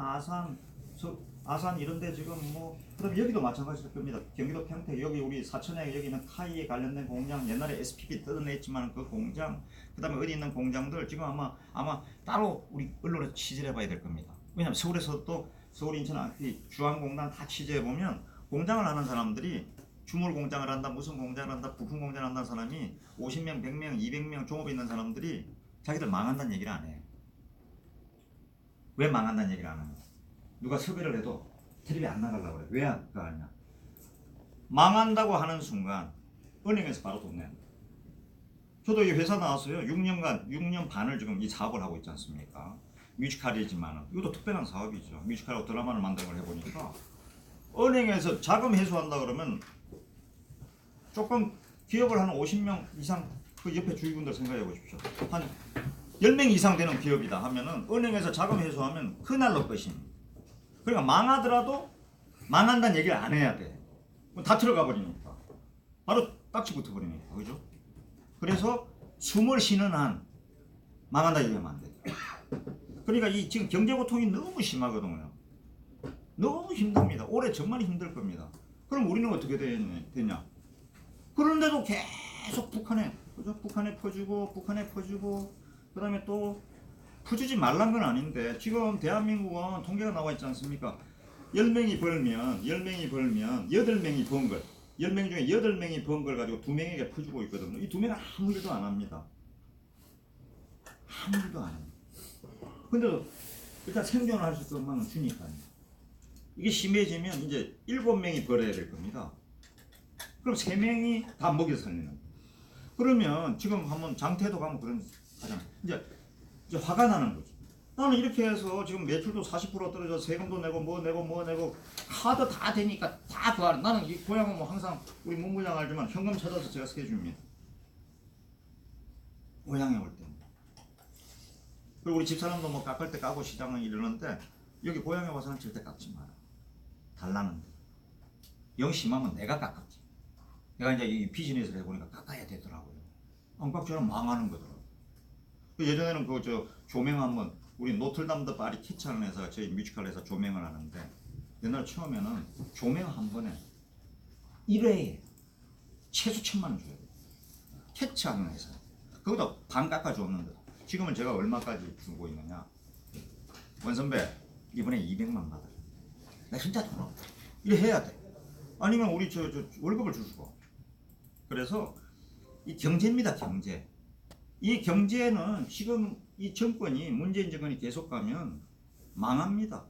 아산 이런데 지금 뭐 그럼 여기도 마찬가지일 겁니다. 경기도 평택 여기 우리 사천에 여기 있는 카이에 관련된 공장 옛날에 SPP 뜯어냈지만 그 공장 그다음에 어디 있는 공장들 지금 아마 따로 우리 언론에서 취재를 해봐야 될 겁니다. 왜냐하면 서울에서도 서울 인천 주한공단 다 취재해 보면 공장을 하는 사람들이 주물 공장을 한다 무슨 공장을 한다 부품 공장을 한다는 사람이 50명, 100명, 200명 종업에 있는 사람들이 자기들 망한다는 얘기를 안 해요. 왜 망한다는 얘기를 안 하냐? 누가 섭외를 해도 텔레비에 안 나가려고 그래. 왜 안 나가냐? 망한다고 하는 순간 은행에서 바로 돈 내는. 저도 이 회사 나왔어요. 6년 반을 지금 이 사업을 하고 있지 않습니까? 뮤지컬이지만 이것도 특별한 사업이죠. 뮤지컬하고 드라마를 만드는 걸 해보니까 은행에서 자금 회수한다 그러면 조금 기업을 한 50명 이상 그 옆에 주위분들 생각해 보십시오. 한 10명 이상 되는 기업이다 하면은 은행에서 자금 회수하면 그날로 끝입니다. 그러니까 망하더라도 망한다는 얘기를 안 해야 돼. 다 들어가 버리니까. 바로 딱지 붙어 버리니까. 그죠? 그래서 숨을 쉬는 한 망한다 얘기하면 안 돼. 그러니까 이 지금 경제 고통이 너무 심하거든요. 너무 힘듭니다. 올해 정말 힘들 겁니다. 그럼 우리는 어떻게 되냐? 그런데도 계속 북한에 퍼주고 그다음에 또 퍼주지 말란 건 아닌데 지금 대한민국은 통계가 나와 있지 않습니까? 10명이 벌면 8명이 번 걸 10명 중에 8명이 번 걸 가지고 2명에게 퍼주고 있거든요. 이 2명은 아무 일도 안 합니다. 아무 일도 안 합니다. 근데 일단 생존을 할 수 있는 것만 주니까요. 이게 심해지면 이제 7명이 벌어야 될 겁니다. 그럼 3명이 다 먹여 살리는 거예요. 그러면 지금 한번 장태도 가면 그런 하잖아요. 이제 화가 나는 거죠. 나는 이렇게 해서 지금 매출도 40% 떨어져 세금도 내고 뭐 내고 카드 다 되니까 다 좋아. 나는 이 고향은 뭐 항상 우리 문부장 알지만 현금 찾아서 제가 세줍니다. 고향에 올 때. 그리고 우리 집사람도 뭐 깎을 때 까고 시장은 이러는데 여기 고향에 와서는 절대 깎지 마라. 달라는데. 영 심하면 내가 깎았지. 내가 이제 이 비즈니스를 해보니까 깎아야 되더라고요. 안 깎으면 망하는 거더라고요. 예전에는 그 저 조명 한번 우리 노틀담드 파리 키치하는 회사가 저희 뮤지컬 회사 조명을 하는데 옛날 처음에는 조명 한 번에 1회에 최소 1,000만 원 줘야 돼. 캐치하는 회사. 그것도 반 깎아줬는데 지금은 제가 얼마까지 주고 있느냐. 원선배 이번에 200만 받아. 나 진짜 돈 없다. 이래 해야 돼. 아니면 우리 저 월급을 주시고. 그래서 이 경제입니다, 경제. 이 경제는 지금 이 정권이 문재인 정권이 계속 가면 망합니다.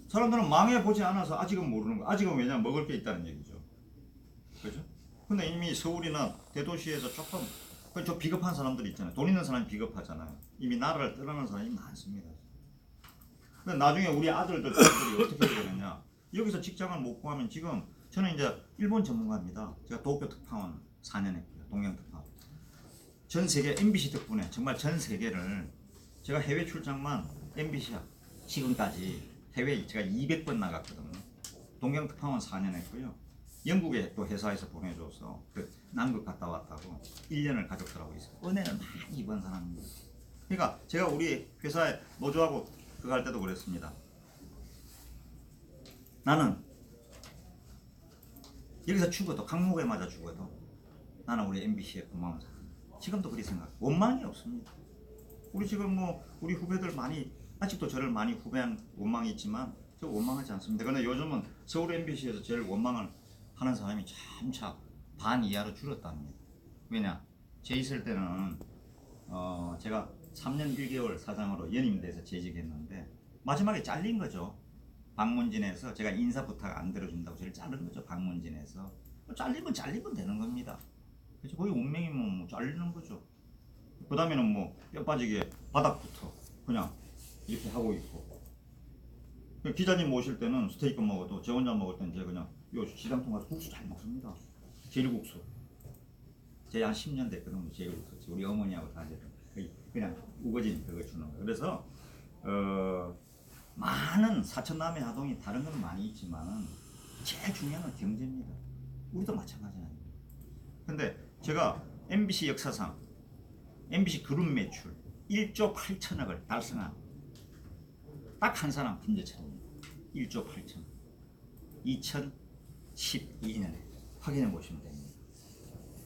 사람들은 망해보지 않아서 아직은 모르는 거. 아직은 왜냐 먹을 게 있다는 얘기죠. 그죠? 근데 이미 서울이나 대도시에서 조금 저 비겁한 사람들 있잖아요. 돈 있는 사람이 비겁하잖아요. 이미 나라를 떠나는 사람이 많습니다. 근데 나중에 우리 아들들 딸들이 어떻게 되느냐. 여기서 직장을 못 구하면 지금 저는 이제 일본 전문가입니다. 제가 도쿄 특파원 4년 했고요. 동양 특파원. 전 세계 MBC 덕분에 정말 전 세계를 제가 해외 출장만 MBC야 지금까지 해외 제가 200번 나갔거든요. 동양 특파원 4년 했고요. 영국에 또 회사에서 보내줘서 그 남극 갔다 왔다고 1년을 가족들하고 있어요. 은혜를 많이 입은 사람입니다. 그러니까 제가 우리 회사에 노조하고 그거 할 때도 그랬습니다. 나는 여기서 죽어도 강목에 맞아 죽어도 나는 우리 MBC에 고마운 사람. 지금도 그리 생각. 원망이 없습니다. 우리 지금 뭐 우리 후배들 많이 아직도 저를 많이 후배한 원망이 있지만 저 원망하지 않습니다. 그런데 요즘은 서울 MBC에서 제일 원망을 하는 사람이 점차 반 이하로 줄었답니다. 왜냐? 제 있을 때는 제가 3년 1개월 사장으로 연임돼서 재직했는데 마지막에 잘린 거죠. 방문진에서 제가 인사 부탁 안 들어준다고 저를 자른 거죠. 방문진에서 잘리면 되는 겁니다. 그래서 거의 운명이면 뭐 잘리는 거죠. 그 다음에는 뭐 뼈 빠지게 바닥부터 그냥 이렇게 하고 있고. 기자님 모실 때는 스테이크 먹어도 저 혼자 먹을 때는 제가 그냥 요 시장통 가서 국수 잘 먹습니다. 제일국수. 제가 한 10년 됐거든요. 제일국수. 우리 어머니하고 다 이제 그냥 우거진 그거 주는 거. 그래서 많은 사천남의 하동이 다른 건 많이 있지만은 제일 중요한 건 경제입니다. 우리도 마찬가지 아닙니까? 근데 제가 MBC 역사상 MBC 그룹 매출 1조 8천억을 달성한 딱 한 사람 김재철입니다. 1조 8천억. 2012년에 확인해 보시면 됩니다.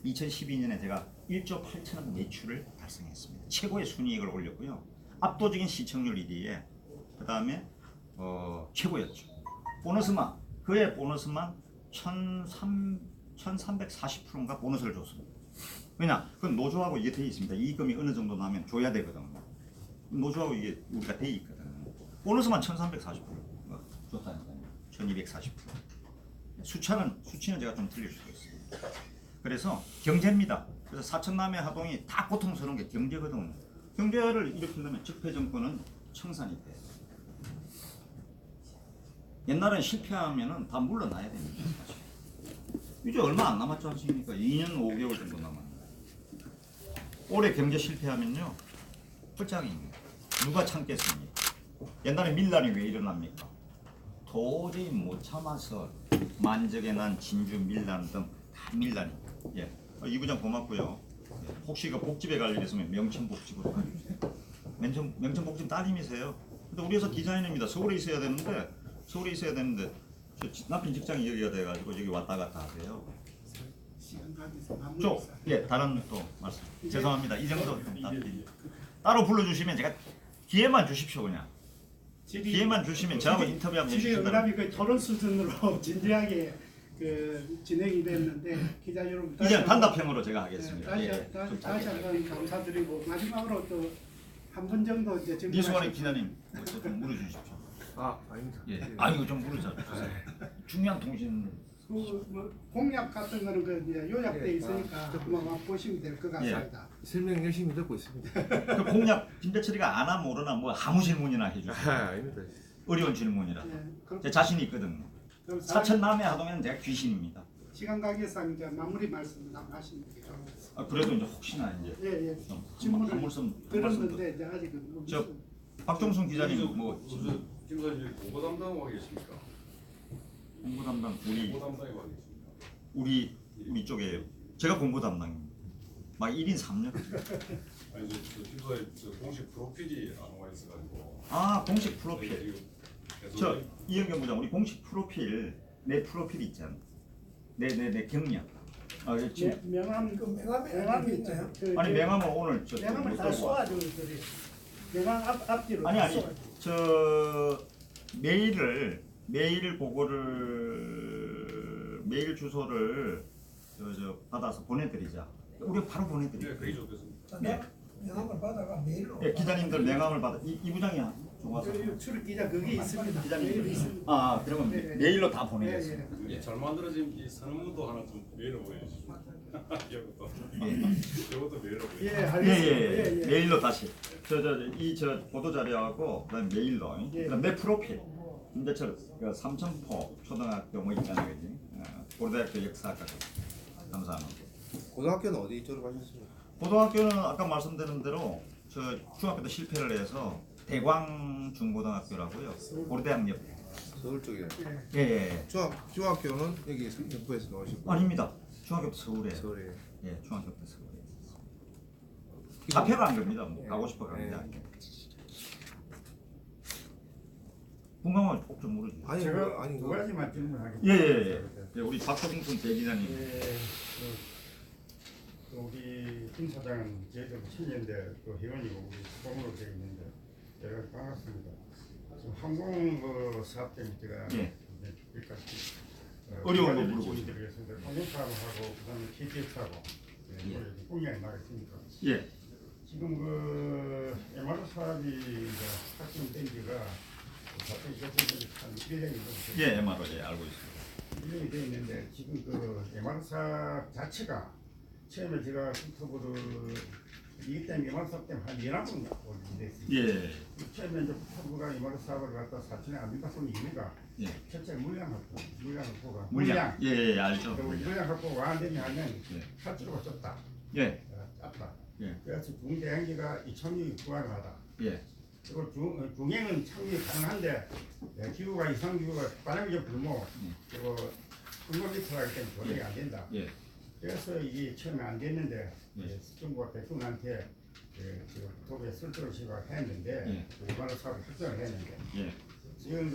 2012년에 제가 1조 8천억 매출을 달성했습니다. 최고의 순이익을 올렸고요. 압도적인 시청률 1위에 그 다음에 최고였죠. 보너스만 그의 보너스만 1340%인가 보너스를 줬습니다. 왜냐? 그건 노조하고 이게 돼 있습니다. 이익금이 어느 정도 나면 줘야 되거든요. 노조하고 이게 우리가 돼 있거든요. 보너스만 1340% 줬다니까요. 1240%. 수치는 제가 좀 틀릴 수도 있습니다. 그래서 경제입니다. 그래서 사천남의 하동이 다 고통스러운 게 경제거든요. 경제를 일으키려면 적폐 정권은 청산이 돼요. 옛날엔 실패하면은 다 물러나야 됩니다. 사실. 이제 얼마 안 남았지 않습니까? 2년 5개월 정도 남았는데. 올해 경제 실패하면요, 끝장입니다. 누가 참겠습니까? 옛날에 밀란이 왜 일어납니까? 도저히 못 참아서 만적에 난 진주 밀란 등 다 밀란입니다. 예. 이 부장 고맙고요. 예. 혹시 그 복집에 갈 일 있으면 명천복집으로 가주세요. 명천복집 따님이세요. 근데 우리 회사 디자이너입니다. 서울에 있어야 되는데 저 남편 직장이 여기가 돼가지고 여기 왔다 갔다 하세요. 다른 또 말씀. 죄송합니다. 이 정도 좀 따로 불러주시면 제가 기회만 주십시오 그냥. 기회만 주시면 저하고 인터뷰 한번 해주시면. 질의응답이 거의 토론 수준으로 진지하게 진행이 됐는데 기자 여러분 이제 단답형으로 제가 하겠습니다. 다시 한번 감사드리고 마지막으로 또 한 분 정도 이제 이수환 기자님 좀 물어주십시오. 아닙니다. 예. 이거 좀 물어주세요. 중요한 통신. 뭐 공약 같은 거는 그 이제 요약돼 있으니까 한번 보시면 될 것 같습니다. 설명 열심히 듣고 있습니다. 그 공약 김대철이가 아나 모르나 뭐 아무 질문이나 해주세요. 아닙니다. 어려운 질문이라. 네, 제 자신이 있거든요. 그럼 사천남의 하동에는 제가 귀신입니다. 시간 관계상 이제 마무리 말씀 하시면 되겠습니다. 그래도 이제 혹시나 이제 예. 좀 질문을 한 말씀 들었는데 이제 아직은 저 박종순 기자님 뭐 지금 사실 공보 담당하고 계십니까? 공부 담당 공보 담당하고 계십니까? 우리 쪽에 제가 공부 담당입니다. 막 1인 3역. 아니 저 김사에 공식 프로필이 안 와 있어가지고. 공식 프로필. 저 이영경 부장 우리 공식 프로필 내 프로필 있잖아. 내 경력. 지금 명함 그 명함에 명함이 이렇게 있나요? 아니 명함은 오늘 명함을 못 다 들고 와. 쏘아줘 그들이. 명함 앞뒤로 아니 다 아니 쏘아줘. 저 메일 메일 주소를 저 받아서 보내드리자. 우리 바로 네, 보내드릴게요. 그게 좋겠습니다. 네. 명함을 받아가 메일로. 예, 기자님들 명함을 받아 이 부장이야. 좀 와서. 출입 기자 거기 있습니다. 기자님들. 메일이 있습니다. 그러면 네, 네. 메일로 다 보내겠습니다. 예, 이 잘 만들어진 이 선언문도 하나 좀 메일로 보여주시죠. 이것도 예. 이것도 메일로 예, 보여주시죠. 알겠습니다. 메일로 다시 저 보도 자료하고 그다음 메일로 예. 그다음 내 프로필 김대철 그 삼천포 초등학교 뭐 있잖아 그지 고려대학교 역사학과 감사합니다. 고등학교는 어디 쪽으로 가셨습니까? 고등학교는 아까 말씀드린 대로 저 중학교 때 실패를 해서 대광 중고등학교라고요 고려대학 옆 서울 쪽에. 예. 중학교는 여기 영포에서 나오셨고. 아닙니다 중학교 때 서울에 서울에. 예 중학교 때 서울에 앞에가 안 갑니다 뭐 가고 싶어 갑니다 궁금하면 꼭 좀 물어주세요. 아니 제가 아니 두 가지만 질문하겠습니다. 예, 우리 박서중순 대기자님. 우리 김 사장은 저희들 친인데 또 회원이고 우리 수공으로 되어 있는데 여러 가지 반갑습니다. 지금 항공 그 사업 때문에 제가 예. 여기까지 어려운 거 물어보시죠. 질문드리겠습니다. 항공 사업하고 그다음에 KTX하고 예. 공약이 나겠습니까? 예, 지금 그 MR 사업이 이제 확정된 지가 갑자기 한 1년이 넘었어요. 예, MRO 예 알고 있습니다. 1년이 되어 있는데 지금 그 MR 사업 자체가 처음에 제가 국토부를 이기 때문에 MR 사업 때문에 한 연합은 올리됐습니다. 예, 처음에 이제 국토부가 MR 사업을 갖다 4천에 안 된다 소리 이유가 예, 첫째 물량 확보가 물량. 예, 알죠. 물량 확보가 안 되냐면 예. 할수록 좁다. 예, 짧다. 예, 그래서 중대행기가 2,000이 불가능하다. 예, 그리고 중행은 착륙이 가능한데 기후가 이상 기후가 반응적 불모 그리고 흥건미터가 있기 때문에 조정이 안 된다. 예, 그래서 이게 처음에 안 됐는데 예. 정부가 대통령한테 도부에 설득을 시작했는데 일반을 사업을 확정을 했는데 예, 지금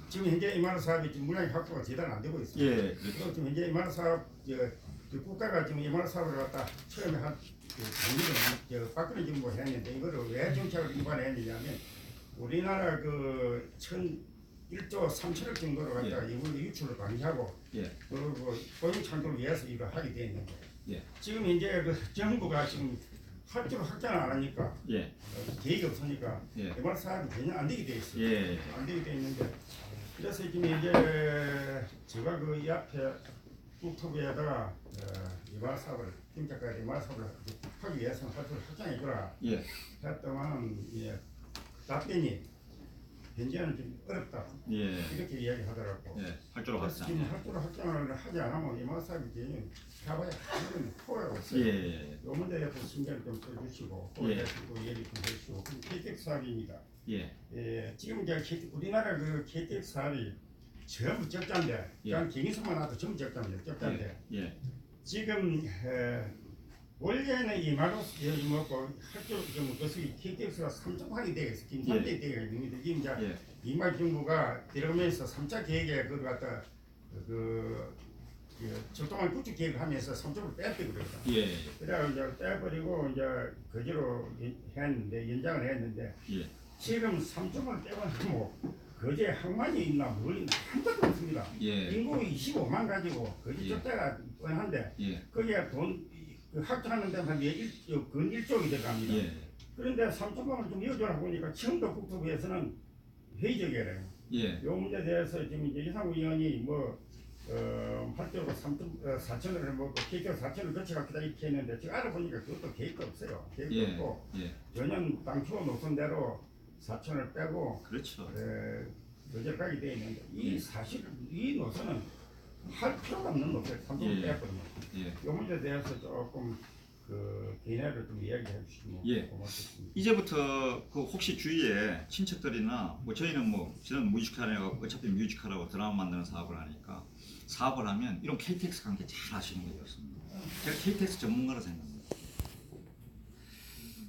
지금 현재 이만 사업이 지금 물량이 확보가 제대로 안 되고 있습니다. 예, 그리고 지금 현재 이만 사업 국가가 지금 이만 사업을 갖다 처음에 한 정리를 박근혜 정부 했는데 이거를 왜 정책을 위반했느냐면 우리나라 그 1조 3천억 정도를 갖다가 이걸 유출을 방지하고 예, 그리고 고용 창출을 위해서 이걸 하게 됐는데 예. 지금 이제 그 정부가 지금 할줄 확장을 안 하니까 예, 계획이 없으니까 예. 이번 사업이 전혀 안 되게 돼 있어요. 예. 안 되게 돼 있는데 그래서 지금 이제 제가 그 이 앞에 국토부에다가 이번 사업을 김작가에 이번 사업을 하기 위해서는 할줄 확장해 주라 예, 했더만 답변이 현재는 좀 어렵다 예, 이렇게 이야기하더라고. 예. 할줄 그래서 지금 알았다. 할줄 확장을 하지 않으면 이번 사업이 전혀 가봐야 하는 포괄하고 있어요. 예, 이 문제에 대해서 신경 좀 써주시고 또 예. 얘기 좀 해주시고 그럼 KTX 사업입니다. 예, 지금 이제 우리나라 그 KTX 사업이 전부 적자인데 예. 그냥 경의선만 와도 전부 적자인데 예, 지금 원래는 이 말로 뭐고 할줄 좀 그것이 KTX가 3차 되겠어 지금 3대 되어 있는데 지금 이제 예, 이말 정부가 들어가면서 3차 계획에 그걸 갖다 적동한 구축 계획을 하면서 3쪽을 뺐대 그랬다. 예, 그래가 이제 떼버리고 이제 거제로 했는데 연장을 했는데 예, 지금 3점을 떼버리고 거제 항만이 있나 뭘 있나 한자도 없습니다. 예. 인구 25만 가지고 거제 예. 적자가 뻔한데 예, 거기에 돈 확장하는 데만 근 1쪽이 들어갑니다. 예, 그런데 3점만을 좀 이어줘라 보니까 지금도 국토부에서는 회의적이래요. 예, 이 문제에 대해서 지금 이제 이상우 의원이 할때로 4천을 먹고 계획 4천을 거쳐갔다 이렇게 했는데 지금 알아보니까 그것도 계획도 없어요. 계획도 예, 없고 예. 전혀 당초 노선대로 4천을 빼고 그렇죠. 거절까지 되어 있는데 이 사실 이 노선은 할 필요가 없는 노선 3천을 예. 뺐거든요. 예. 이 문제에 대해서 조금 개인회를 좀 이야기해 주시면 예. 고맙겠습니다. 이제부터 그 혹시 주위에 친척들이나 뭐 저희는 저는 뮤지컬이라고 어차피 뮤지컬하고 드라마 만드는 사업을 하니까 사업을 하면 이런 KTX 관계 잘 아시는 게 좋습니다. 제가 KTX 전문가로 생각합니다.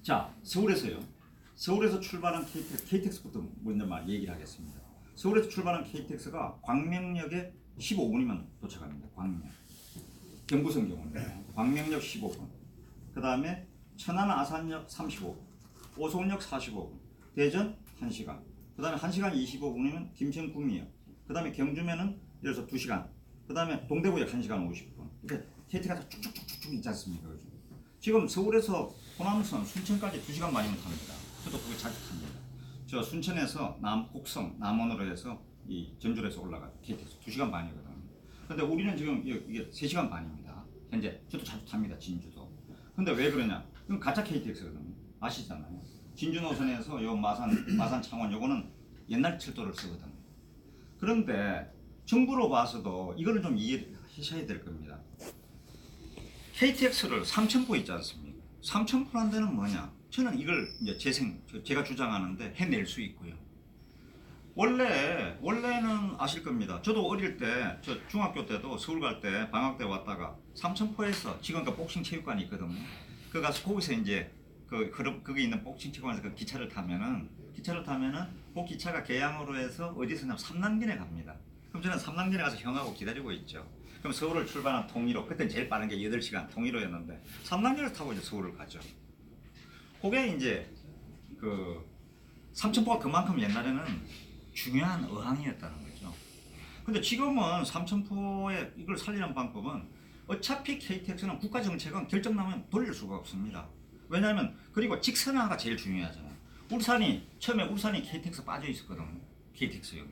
자, 서울에서 출발한 KTX부터 먼저 얘기를 하겠습니다. 서울에서 출발한 KTX가 광명역에 15분이면 도착합니다. 광명. 경부선 경우는 광명역 15분. 그 다음에 천안 아산역 35분, 오송역 45분, 대전 1시간. 그 다음에 1시간 25분이면 김천 구미역. 그 다음에 경주면은 예를 들어서 2시간. 그 다음에 동대구역 1시간 50분. 이렇게 KTX가 쭉쭉쭉쭉 있지 않습니까? 그죠? 지금 서울에서 호남선 순천까지 2시간 반이면 탑니다. 저도 그거 자주 탑니다. 저 순천에서 곡성, 남원으로 해서 이 전주에서 올라가 KTX 2시간 반이거든요. 근데 우리는 지금 이게 3시간 반입니다. 현재 저도 자주 탑니다. 진주도. 근데 왜 그러냐? 이건 가짜 KTX거든요. 아시잖아요. 진주 노선에서 요 마산 창원 요거는 옛날 철도를 쓰거든요. 그런데 정부로 봐서도 이거는 좀 이해하셔야 될 겁니다. KTX를 3,000보 있지 않습니까? 3,000보라는 데는 뭐냐? 저는 이걸 이제 제가 주장하는데 해낼 수 있고요. 원래는 아실 겁니다. 저도 어릴 때, 저 중학교 때도 서울 갈 때 방학 때 왔다가 3,000포에서 지금 그 복싱 체육관이 있거든요. 그 가서 거기서 이제 거기 있는 복싱 체육관에서 그 기차를 타면은 그 기차가 계양으로 해서 어디서냐 삼남진에 갑니다. 그럼 저는 삼남진에 가서 형하고 기다리고 있죠. 그럼 서울을 출발한 통일호, 그때 제일 빠른 게 8시간 통일호였는데 삼남진을 타고 이제 서울을 가죠. 그게 이제 그 3,000포가 그만큼 옛날에는 중요한 어항이었다는 거죠. 근데 지금은 3,000포에 이걸 살리는 방법은 어차피 KTX는 국가 정책은 결정 나면 돌릴 수가 없습니다. 왜냐하면 그리고 직선화가 제일 중요하잖아요. 처음에 울산이 KTX 빠져 있었거든요. KTX역이.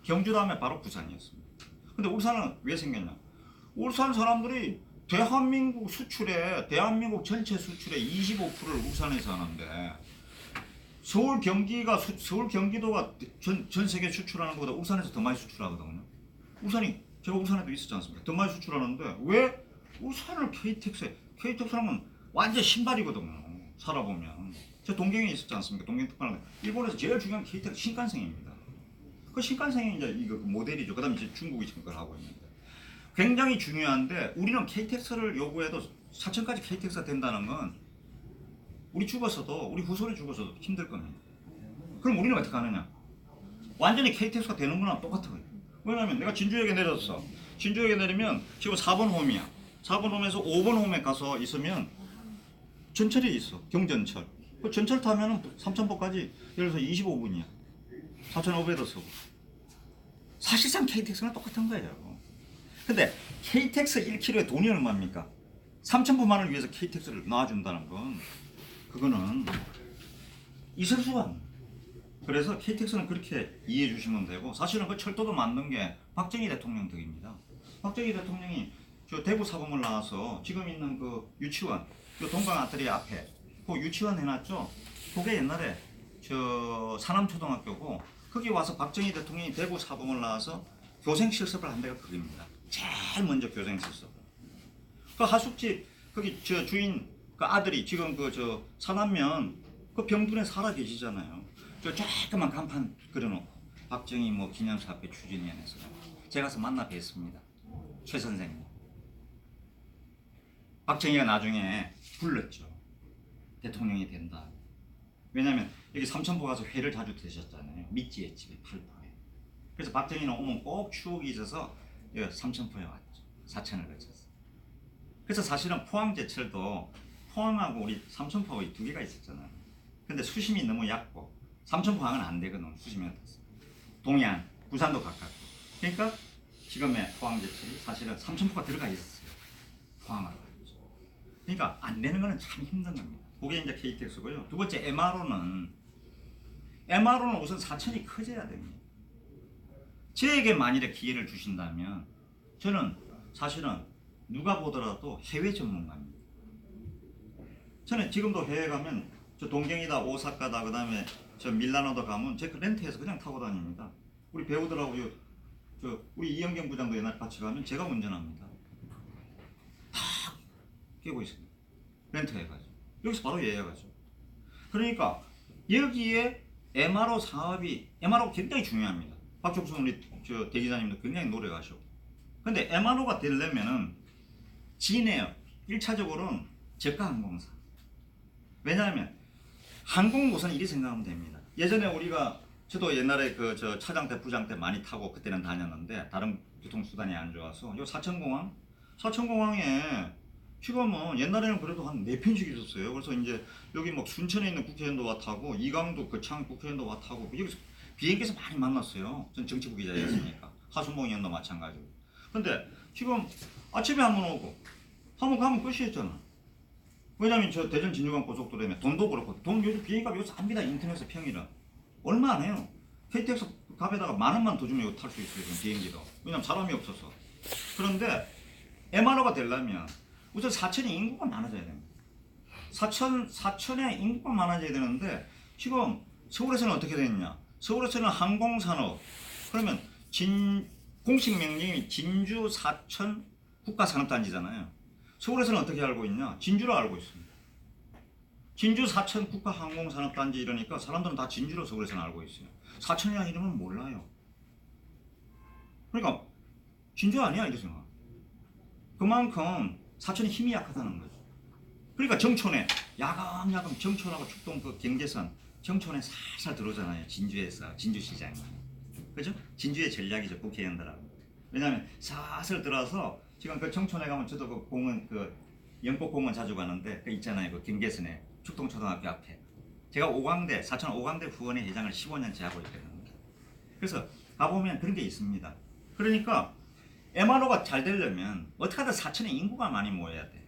경주 다음에 바로 부산이었습니다. 근데 울산은 왜 생겼냐? 울산 사람들이 대한민국 전체 수출의 25%를 울산에서 하는데 서울 경기도가 전 세계 수출하는 것보다 울산에서 더 많이 수출하거든요. 제가 울산에도 있었지 않습니까? 더 많이 수출하는데 왜 울산을 KTX라면 완전 신발이거든요. 살아보면. 저 동경에 있었지 않습니까? 동경 특파원. 일본에서 제일 중요한 KTX 신칸센입니다. 그 신칸센이 이제 이거 모델이죠. 그다음에 이제 중국이 지금 그걸 하고 있는데. 굉장히 중요한데 우리는 KTX를 요구해도 사천까지 KTX가 된다는 건 우리 후손이 죽어서도 힘들 겁니다. 그럼 우리는 어떻게 하느냐? 완전히 KTX가 되는 거랑 똑같아요. 왜냐면 내가 진주역에 내렸어. 진주역에 내리면 지금 4번 홈이야. 4번 홈에서 5번 홈에 가서 있으면 전철이 있어. 경전철. 그 전철 타면은 3,000보까지 예를 들어서 25분이야. 4,500원 쓰고. 사실상 KTX랑 똑같은 거예요. 근데 KTX 1km에 돈이 얼마입니까? 3,000보만을 위해서 KTX를 놔준다는 건 그거는 있을 수가 없는. 그래서 KTX는 그렇게 이해해 주시면 되고 사실은 그 철도도 만든 게 박정희 대통령 덕입니다. 박정희 대통령이 저 대구 사범을 나와서 지금 있는 그 유치원, 그 동강 아트리 앞에 그 유치원 해놨죠. 그게 옛날에 저 산암초등학교고 거기 와서 박정희 대통령이 대구 사범을 나와서 교생 실습을 한 데가 거기입니다. 제일 먼저 교생 실습. 그 하숙집 거기 저 주인 그 아들이 지금 그 저 산안면 그 병둔에 살아 계시잖아요. 저 조그만 간판 그려놓고 박정희 뭐 기념사업회 추진위원회에서 제가 가서 만나 뵀습니다. 최 선생님. 박정희가 나중에 불렀죠. 대통령이 된다. 왜냐하면 여기 3,000보 가서 회를 자주 드셨잖아요. 미찌의 집에 8포에. 그래서 박정희는 오면 꼭 추억이 있어서 여기 3,000포에 왔죠. 사천을 거쳐서. 그래서 사실은 포항제철도 포항하고 우리 3,000포가 두 개가 있었잖아요. 근데 수심이 너무 얕고 3,000포항은 안 되거든. 수심이 얕아서. 동해안, 부산도 가깝고. 그러니까 지금의 포항제철이 사실은 3,000포가 들어가 있었어요. 포항하고. 그러니까 안 되는 거는 참 힘든 겁니다. 그게 이제 KTX고요. 두 번째 MRO는 우선 사천이 커져야 됩니다. 저에게 만일에 기회를 주신다면 저는 사실은 누가 보더라도 해외 전문가입니다. 저는 지금도 해외 가면 저 동경이다 오사카다 그다음에 저 밀라노도 가면 제가 렌트해서 그냥 타고 다닙니다. 우리 배우들하고 우리 이영경 부장도 옛날 같이 가면 제가 운전합니다. 다 끼고 있습니다. 렌트해가지고 여기서 바로 예약하죠. 그러니까 여기에 MRO 굉장히 중요합니다. 박종순 우리 저 대기자님도 굉장히 노력하시고. 근데 MRO가 되려면은 진해요. 1차적으로는 저가 항공사. 왜냐하면 항공모선 이리 생각하면 됩니다. 예전에 우리가 저도 옛날에 그 저 차장 때 부장 때 많이 타고 그때는 다녔는데 다른 교통수단이 안 좋아서 요 사천공항에 지금은 옛날에는 그래도 한 4편씩 있었어요. 그래서 이제 여기 뭐 순천에 있는 국회의원도 와 타고 이강도 거창 국회의원도 와 타고 여기서 비행기에서 많이 만났어요. 전 정치부 기자였으니까. 하순봉 의원도 마찬가지고. 근데 지금 아침에 한번 오고 한번 가면 끝이었잖아. 왜냐면 저 대전 진유관 고속도로에 돈도 그렇고 돈 요즘 비행기값 요새 삽니다. 인터넷에 평일은 얼마 안 해요. KTX 값에다가 10,000원만 더 주면 탈 수 있어요. 지금 비행기도. 왜냐면 사람이 없어서. 그런데 MRO가 되려면 우선 사천에 인구가 많아져야 됩니다. 사천에 인구가 많아져야 되는데 지금 서울에서는 어떻게 되느냐? 서울에서는 항공산업 그러면 공식 명령이 진주 사천 국가산업단지잖아요. 서울에서는 어떻게 알고 있냐? 진주로 알고 있습니다. 진주 사천 국가항공산업단지 이러니까 사람들은 다 진주로 서울에서는 알고 있어요. 사천이라는 이름은 몰라요. 그러니까 진주 아니야 이렇게 생각. 그만큼 사천이 힘이 약하다는 거죠. 그러니까 정촌에 야금야금 정촌하고 축동 그 경계선 정촌에 살살 들어오잖아요. 진주에서 진주시장이. 그죠? 진주의 전략이죠 국회의원들하고. 왜냐하면 사슬 들어와서 지금 그 정촌에 가면 저도 그 공원 그 영법공원 자주 가는데 그 있잖아요 그 경계선에 축동초등학교 앞에. 제가 사천 5강대 후원회 회장을 15년째 하고 있거든요. 그래서 가보면 그런 게 있습니다. 그러니까 MRO가 잘 되려면 어떻게 하든 사천에 인구가 많이 모여야 돼.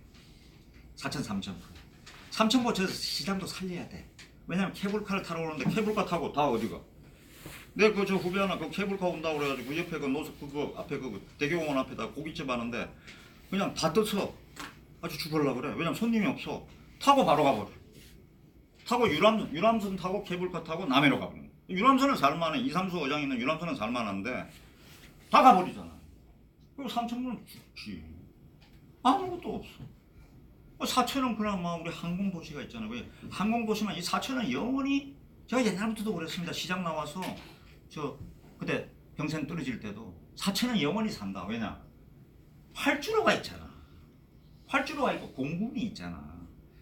사천 삼천포. 삼천포 저 시장도 살려야 돼. 왜냐면 케이블카를 타러 오는데 케이블카 타고 다 어디가? 내 그 저 후배 하나 그 케이블카 온다고 그래가지고 그 옆에 그 노석 그거 앞에 그 대교공원 앞에다 고깃집 하는데 그냥 다 떠서 아주 죽으려고 그래. 왜냐면 손님이 없어. 타고 바로 가버려. 타고 유람선 타고 케이블카 타고 남해로 가버려. 유람선은 살만해. 이삼수 어장 있는 유람선은 살만한데 다 가버리잖아. 그리고 삼천포는 죽지. 아무것도 없어. 사천은 그나마 우리 항공도시가 있잖아요. 왜 항공도시만 이 사천은 영원히 제가 옛날부터도 그랬습니다. 시장 나와서 저 그때 경선 떨어질 때도 사천은 영원히 산다. 왜냐? 활주로가 있잖아. 활주로가 있고 공군이 있잖아.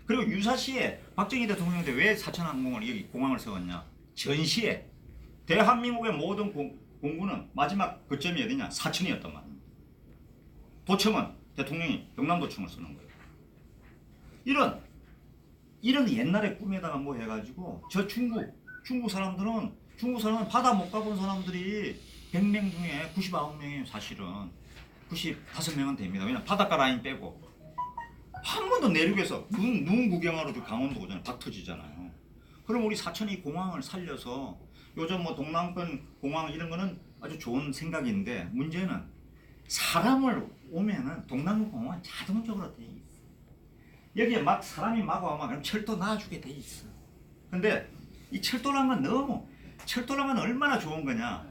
그리고 유사시에 박정희 대통령인데 왜 사천항공을 여기 공항을 세웠냐? 전시에 대한민국의 모든 공군은 마지막 거점이 어디냐? 사천이었단 말이야. 도청은 대통령이 경남도청을 쓰는 거예요. 이런 옛날의 꿈에다가 뭐 해가지고 저 중국 사람들은 바다 못 가본 사람들이 100명 중에 99명이에요. 사실은 95명은 됩니다. 왜냐면 바닷가 라인 빼고 한 번도 내륙에서 눈 구경하러도 강원도 오잖아요. 박 터지잖아요. 그럼 우리 사천이 공항을 살려서 요즘 뭐 동남권 공항 이런 거는 아주 좋은 생각인데 문제는 사람을 오면은 동남권 공항은 자동적으로 돼 있어. 여기에 막 사람이 막 와면 그럼 철도 놔주게 돼 있어. 근데 이 철도란 건 얼마나 좋은 거냐?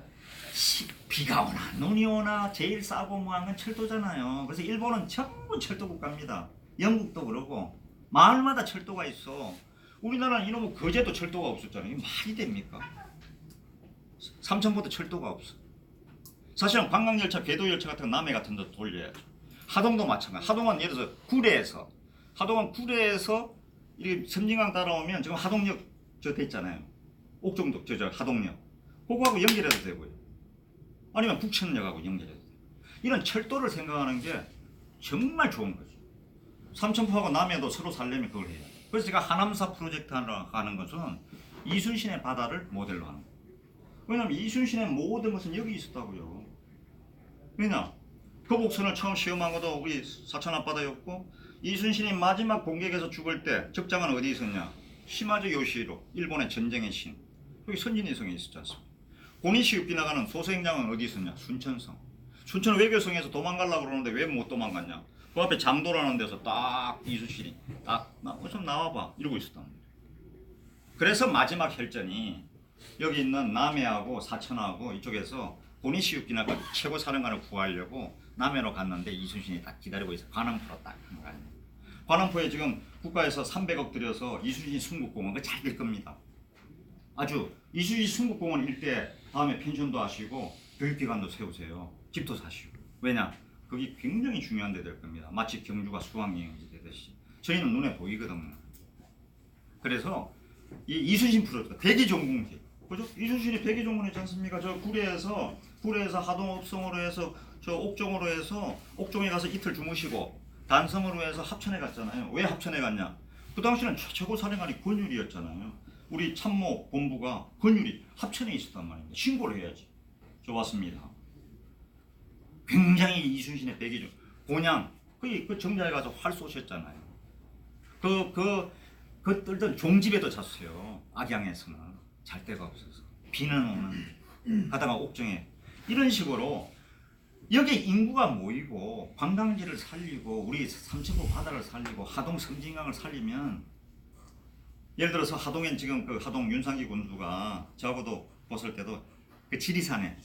비가 오나 눈이 오나 제일 싸고 뭐한 건 철도잖아요. 그래서 일본은 전부 철도 국가입니다. 영국도 그러고 마을마다 철도가 있어. 우리나라는 이놈의 거제도 철도가 없었잖아요. 이게 말이 됩니까? 삼천포도 철도가 없어. 사실은 관광열차, 궤도열차 같은 거 남해 같은 데 돌려야죠. 하동도 마찬가지. 하동은 예를 들어서 구례에서 이렇게 섬진강 따라오면 지금 하동역 저 돼 있잖아요. 옥정도 저 하동역. 그거하고 연결해도 되고요. 아니면 북천역하고 연결해도 돼요. 이런 철도를 생각하는 게 정말 좋은 거죠. 삼천포하고 남해도 서로 살려면 그걸 해요. 그래서 제가 하남사 프로젝트 하는 것은 이순신의 바다를 모델로 하는 거예요. 왜냐하면 이순신의 모든 것은 여기 있었다고요. 왜냐? 거북선을 처음 시험한 것도 우리 사천 앞바다였고 이순신이 마지막 공격에서 죽을 때 적장은 어디 있었냐? 시마즈 요시히로, 일본의 전쟁의 신. 여기 선진위성에 있었지 않습니까? 고니시 유키 나가는 소생장은 어디 있었냐? 순천성. 순천 외교성에서 도망가려고 그러는데 왜 못 도망갔냐? 그 앞에 장도라는 데서 딱 이순신이 좀 나와봐 이러고 있었단 말이에요. 그래서 마지막 혈전이 여기 있는 남해하고 사천하고 이쪽에서 고니시 유키나가 최고 사령관을 구하려고 남해로 갔는데 이순신이 딱 기다리고 있어. 관음포로 딱 한 거 아니에요. 관음포에 지금 국가에서 300억 들여서 이순신 순국공원 그 잘 될 겁니다. 아주 이순신 순국공원 일대 다음에 펜션도 하시고 교육기관도 세우세요. 집도 사시고. 왜냐? 그게 굉장히 중요한 데 될 겁니다. 마치 경주가 수학여행지 되듯이. 저희는 눈에 보이거든요. 그래서 이 이순신 프로젝트 대기전공지 그죠? 이순신이 백의종군 했지 않습니까? 저 구례에서 하동읍성으로 해서 저 옥종으로 해서 옥종에 가서 이틀 주무시고 단성으로 해서 합천에 갔잖아요. 왜 합천에 갔냐? 그 당시는 최고 사령관이 권율이었잖아요. 우리 참모 본부가 권율이 합천에 있었단 말입니다. 신고를 해야지. 저 왔습니다. 굉장히 이순신의 백의종 본향 그 정자에 가서 활 쏘셨잖아요. 그 뜰던 종집에도 잤어요. 악양에서는 잘 데가 없어서 비는 오는 가다가 옥정에 이런 식으로 여기 인구가 모이고 관광지를 살리고 우리 삼천포 바다를 살리고 하동 섬진강을 살리면 예를 들어서 하동엔 지금 그 하동 윤상기 군수가 저하고도 보실 때도 그 지리산에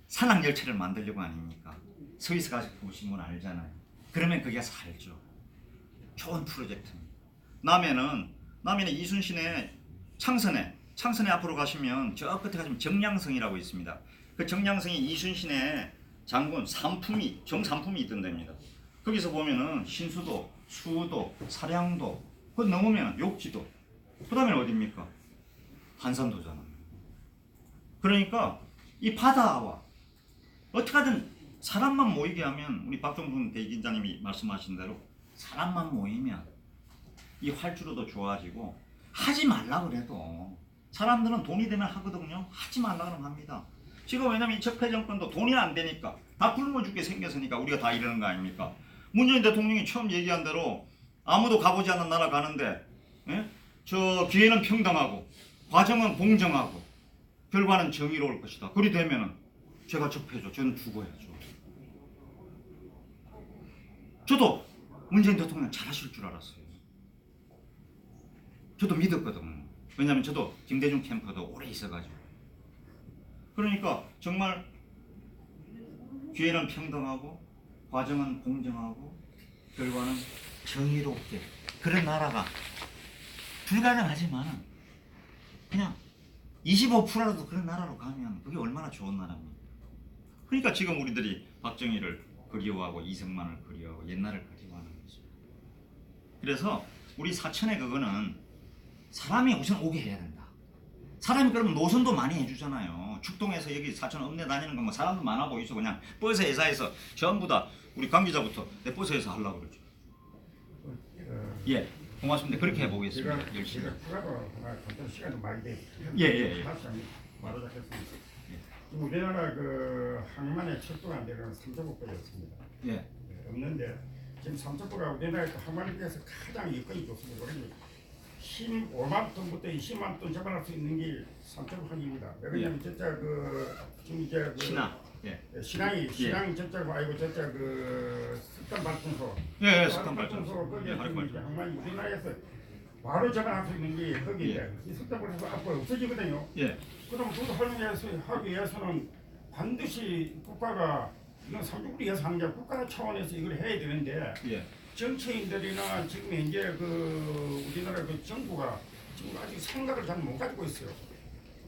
산악 열차를 만들려고 아닙니까? 서울에서 가서 보신 분 알잖아요. 그러면 그게 살죠. 좋은 프로젝트입니다. 남해는 이순신의 창선에 앞으로 가시면 저 끝에 가시면 정량성이라고 있습니다. 그 정량성이 이순신의 장군 정삼품이 있던 데입니다. 거기서 보면은 신수도, 수도, 사량도, 그 넘으면 욕지도, 그 다음에 어디입니까? 한산도잖아요. 그러니까 이 바다와 어떻게든 사람만 모이게 하면 우리 박종순 대기자님이 말씀하신 대로 사람만 모이면 이 활주로도 좋아지고 하지 말라 그래도 사람들은 돈이 되면 하거든요. 하지 말라 그러면 합니다. 지금 왜냐면 이 적폐 정권도 돈이 안 되니까 다 굶어 죽게 생겼으니까 우리가 다 이러는 거 아닙니까? 문재인 대통령이 처음 얘기한 대로 아무도 가보지 않는 나라 가는데 저 기회는 평등하고 과정은 공정하고 결과는 정의로울 것이다. 그리 되면은 제가 적폐죠. 저는 죽어야죠. 저도 문재인 대통령 잘하실 줄 알았어요. 저도 믿었거든요. 왜냐하면 저도 김대중 캠프도 오래 있어가지고. 그러니까 정말 기회는 평등하고 과정은 공정하고 결과는 정의롭게 그런 나라가 불가능하지만은 그냥 25%라도 그런 나라로 가면 그게 얼마나 좋은 나라입니까? 그러니까 지금 우리들이 박정희를 그리워하고 이승만을 그리워하고 옛날을 그리워하는 거죠. 그래서 우리 사천의 그거는 사람이 우선 오게 해야 된다. 사람이 그러면 노선도 많이 해주잖아요. 축동에서 여기 사천 읍내 다니는 거 뭐 사람도 많아 보이죠. 그냥 버스 회사에서 전부 다 우리 관계자부터 내 버스 회사 하려고 그러죠. 예, 고맙습니다. 그렇게 해보겠습니다. 열심히. 제가 추가로 하나 간단 시간이 많이 돼. 예. 다시 말을 하겠습니다. 지금 우리나라 그 항만에 철도가 안 되는 삼천포까지였습니다. 예. 없는데 지금 삼천포가 우리나라 항만에 비해서 가장 여건이 좋습니다. 그러니 15만 톤부터 20만 톤 잡아낼 수 있는 게 삼천포항입니다. 왜냐면 진짜 그 지금 이제 그 신항. 신항이 저쪽 아니고 저쪽 그 습단 발전소. 예, 습단 발전소. 거기에 예, 항만이 우리나라에서 바로 잡아낼 수 있는 게 거기인데 이 습단 발전소 앞으로 없어지거든요. 예. 그럼 그거 활용해서 하기 위해서는 반드시 국가가 이건 삼국을 위해서 하는 게 아니라 국가 차원에서 이걸 해야 되는데 예. 정치인들이나 지금 현재 그 우리나라 그 정부가 지금 아직 생각을 잘 못 가지고 있어요.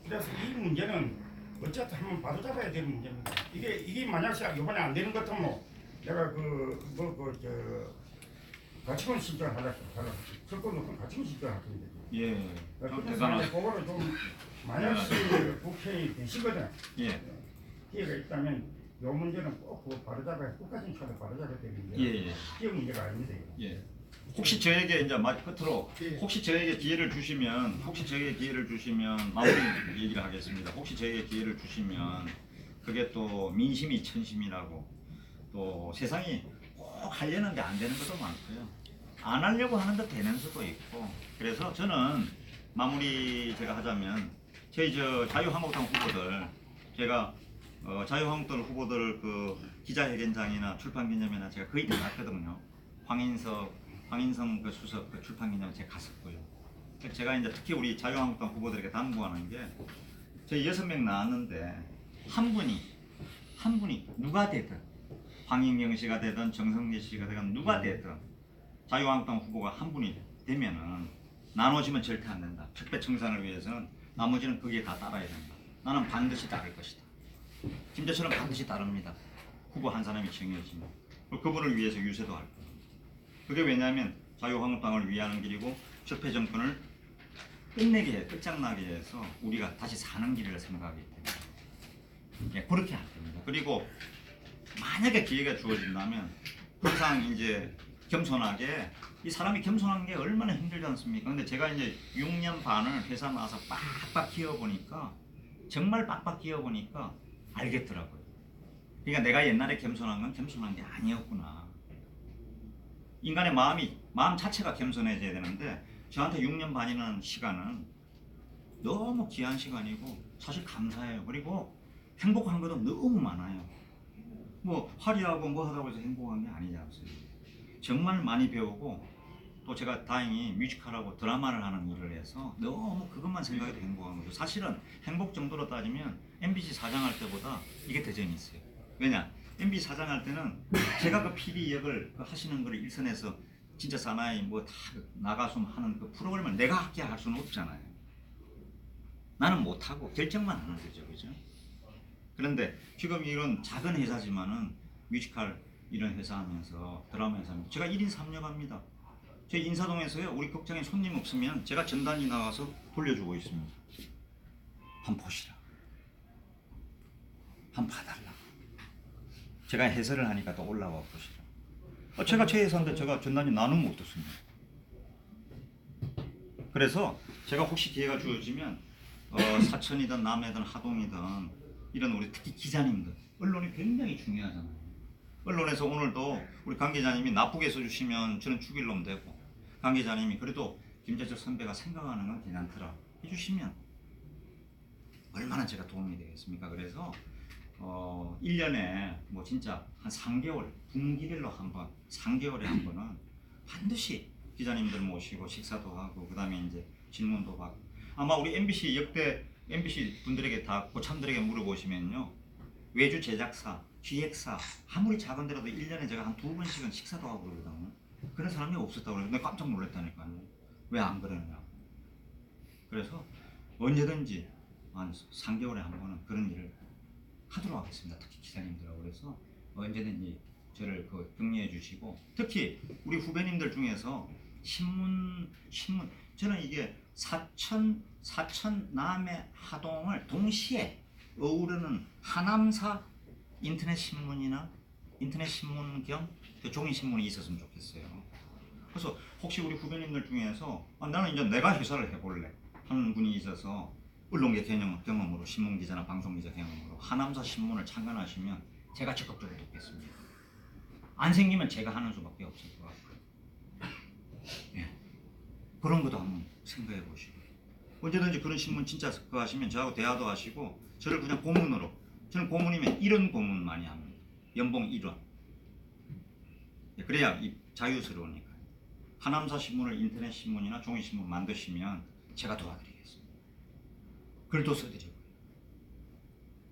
그래서 이 문제는 어쨌든 한번 바로잡아야 되는 문제입니다. 이게 만약 이번에 안 되는 것 같으면 내가 가치관 신청을 하려고 철권 놓고 가치관 신청을 할 겁니다. 예. 그래서 대단하네. 그거를 좀 만약 국회에 되시거든. 예. 기회가 있다면 이 문제는 꼭 바로잡아야 국가적인 차원에서 바로잡아야 되는데 예. 지역 문제가 아닙니다. 예. 혹시 저에게 이제 끝으로 혹시 저에게 기회를 주시면 마무리 얘기를 하겠습니다. 혹시 저에게 기회를 주시면 그게 또 민심이 천심이라고 또 세상이 꼭 하려는데 안 되는 것도 많고요. 안 하려고 하는데 되는 수도 있고 그래서 저는 마무리 제가 하자면 저희 자유한국당 후보들 제가 자유한국당 후보들 그 기자회견장이나 출판기념회나 제가 거의 다 갔거든요. 황인성 그 수석 그 출판기념회 제가 갔었고요. 제가 이제 특히 우리 자유한국당 후보들에게 당부하는 게 저희 6명 나왔는데 한 분이 누가 되든 황인경 씨가 되든 정성재 씨가 되든 누가 되든 자유한국당 후보가 한 분이 되면은 나눠지면 절대 안 된다. 적폐청산을 위해서는 나머지는 거기에 다 따라야 된다. 나는 반드시 따를 것이다. 김재철은 반드시 따릅니다. 후보 한 사람이 정해지면 그분을 위해서 유세도 할 거예요. 그게 왜냐하면 자유한국당을 위하는 길이고 적폐 정권을 끝장나게 해서 우리가 다시 사는 길을 생각하기 때문에 예, 그렇게 할 겁니다. 그리고 만약에 기회가 주어진다면 항상 이제 겸손하게 이 사람이 겸손한 게 얼마나 힘들지 않습니까? 근데 제가 이제 6년 반을 회사 나와서 빡빡 키워보니까 정말 빡빡 키워보니까 알겠더라고요. 그러니까 내가 옛날에 겸손한 건 겸손한 게 아니었구나. 인간의 마음 자체가 겸손해져야 되는데 저한테 6년 반이라는 시간은 너무 귀한 시간이고 사실 감사해요. 그리고 행복한 것도 너무 많아요. 뭐 화려하고 뭐 하다고 해서 행복한 게 아니지 않습니까? 정말 많이 배우고 또 제가 다행히 뮤지컬하고 드라마를 하는 일을 해서 너무 그것만 생각해도 행복한 거죠. 사실은 행복 정도로 따지면 MBC 사장할 때보다 이게 더 재미있어요. 왜냐? MBC 사장할 때는 제가 그 PD 역을 하시는 걸 일선에서 진짜 사나이 뭐 다 나가서 하는 그 프로그램을 내가 하게 할 수는 없잖아요. 나는 못하고 결정만 하는 거죠. 그죠? 그런데 지금 이런 작은 회사지만은 뮤지컬 이런 회사 하면서 드라마 회사 하면서 제가 1인 3역 합니다. 제 인사동에서요. 우리 극장에 손님 없으면 제가 전단지 나가서 돌려주고 있습니다. 한 보시라. 한 봐달라. 제가 해설을 하니까 또 올라와 보시라. 제가 제 회사인데 제가 전단지 나누면 어떻습니까? 그래서 제가 혹시 기회가 주어지면 사천이든 남해든 하동이든 이런 우리 특히 기자님들 언론이 굉장히 중요하잖아요. 언론에서 오늘도 우리 강 기자님이 나쁘게 써주시면 저는 죽일 놈 되고 강 기자님이 그래도 김재철 선배가 생각하는 건 괜찮더라 해주시면 얼마나 제가 도움이 되겠습니까? 그래서 1년에 뭐 진짜 한 3개월 분기별로 한번 3개월에 한 번은 반드시 기자님들 모시고 식사도 하고 그 다음에 이제 질문도 받고 아마 우리 MBC 역대 MBC 분들에게 다 고참들에게 물어보시면요 외주 제작사, 기획사 아무리 작은 데라도 1년에 제가 한 2번씩은 식사도 하고 그러거든요. 그런 사람이 없었다고 그래서 내가 깜짝 놀랐다니까요. 왜 안 그러느냐고. 그래서 언제든지 한 3개월에 한 번은 그런 일을 하도록 하겠습니다. 특히 기자님들하고 그래서 언제든지 저를 격려해 주시고 특히 우리 후배님들 중에서 신문 저는 이게 사천 남해 하동을 동시에 어우르는 하남사 인터넷 신문이나 인터넷 신문 겸 종이 신문이 있었으면 좋겠어요. 그래서 혹시 우리 후배님들 중에서 나는 이제 내가 회사를 해볼래 하는 분이 있어서 언론계 경험으로 신문 기자나 방송 기자 경험으로 하남사 신문을 창간하시면 제가 적극적으로 돕겠습니다. 안 생기면 제가 하는 수밖에 없을 것 같고요. 예. 그런 것도 한번 생각해 보시고 언제든지 그런 신문 진짜 그거 하시면 저하고 대화도 하시고 저를 그냥 고문으로 저는 고문이면 1원 고문 많이 합니다. 연봉 1원. 예, 그래야 자유스러우니까. 하남사 신문을 인터넷 신문이나 종이 신문 만드시면 제가 도와드리겠습니다. 글도 써드리고요.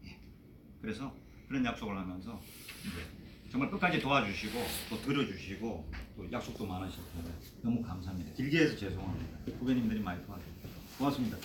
예. 그래서 그런 약속을 하면서 이제 정말 끝까지 도와주시고 또 들어주시고 또 약속도 많으실 텐데 너무 감사합니다. 길게 해서 죄송합니다. 후배님들이 많이 도와주셔서 고맙습니다.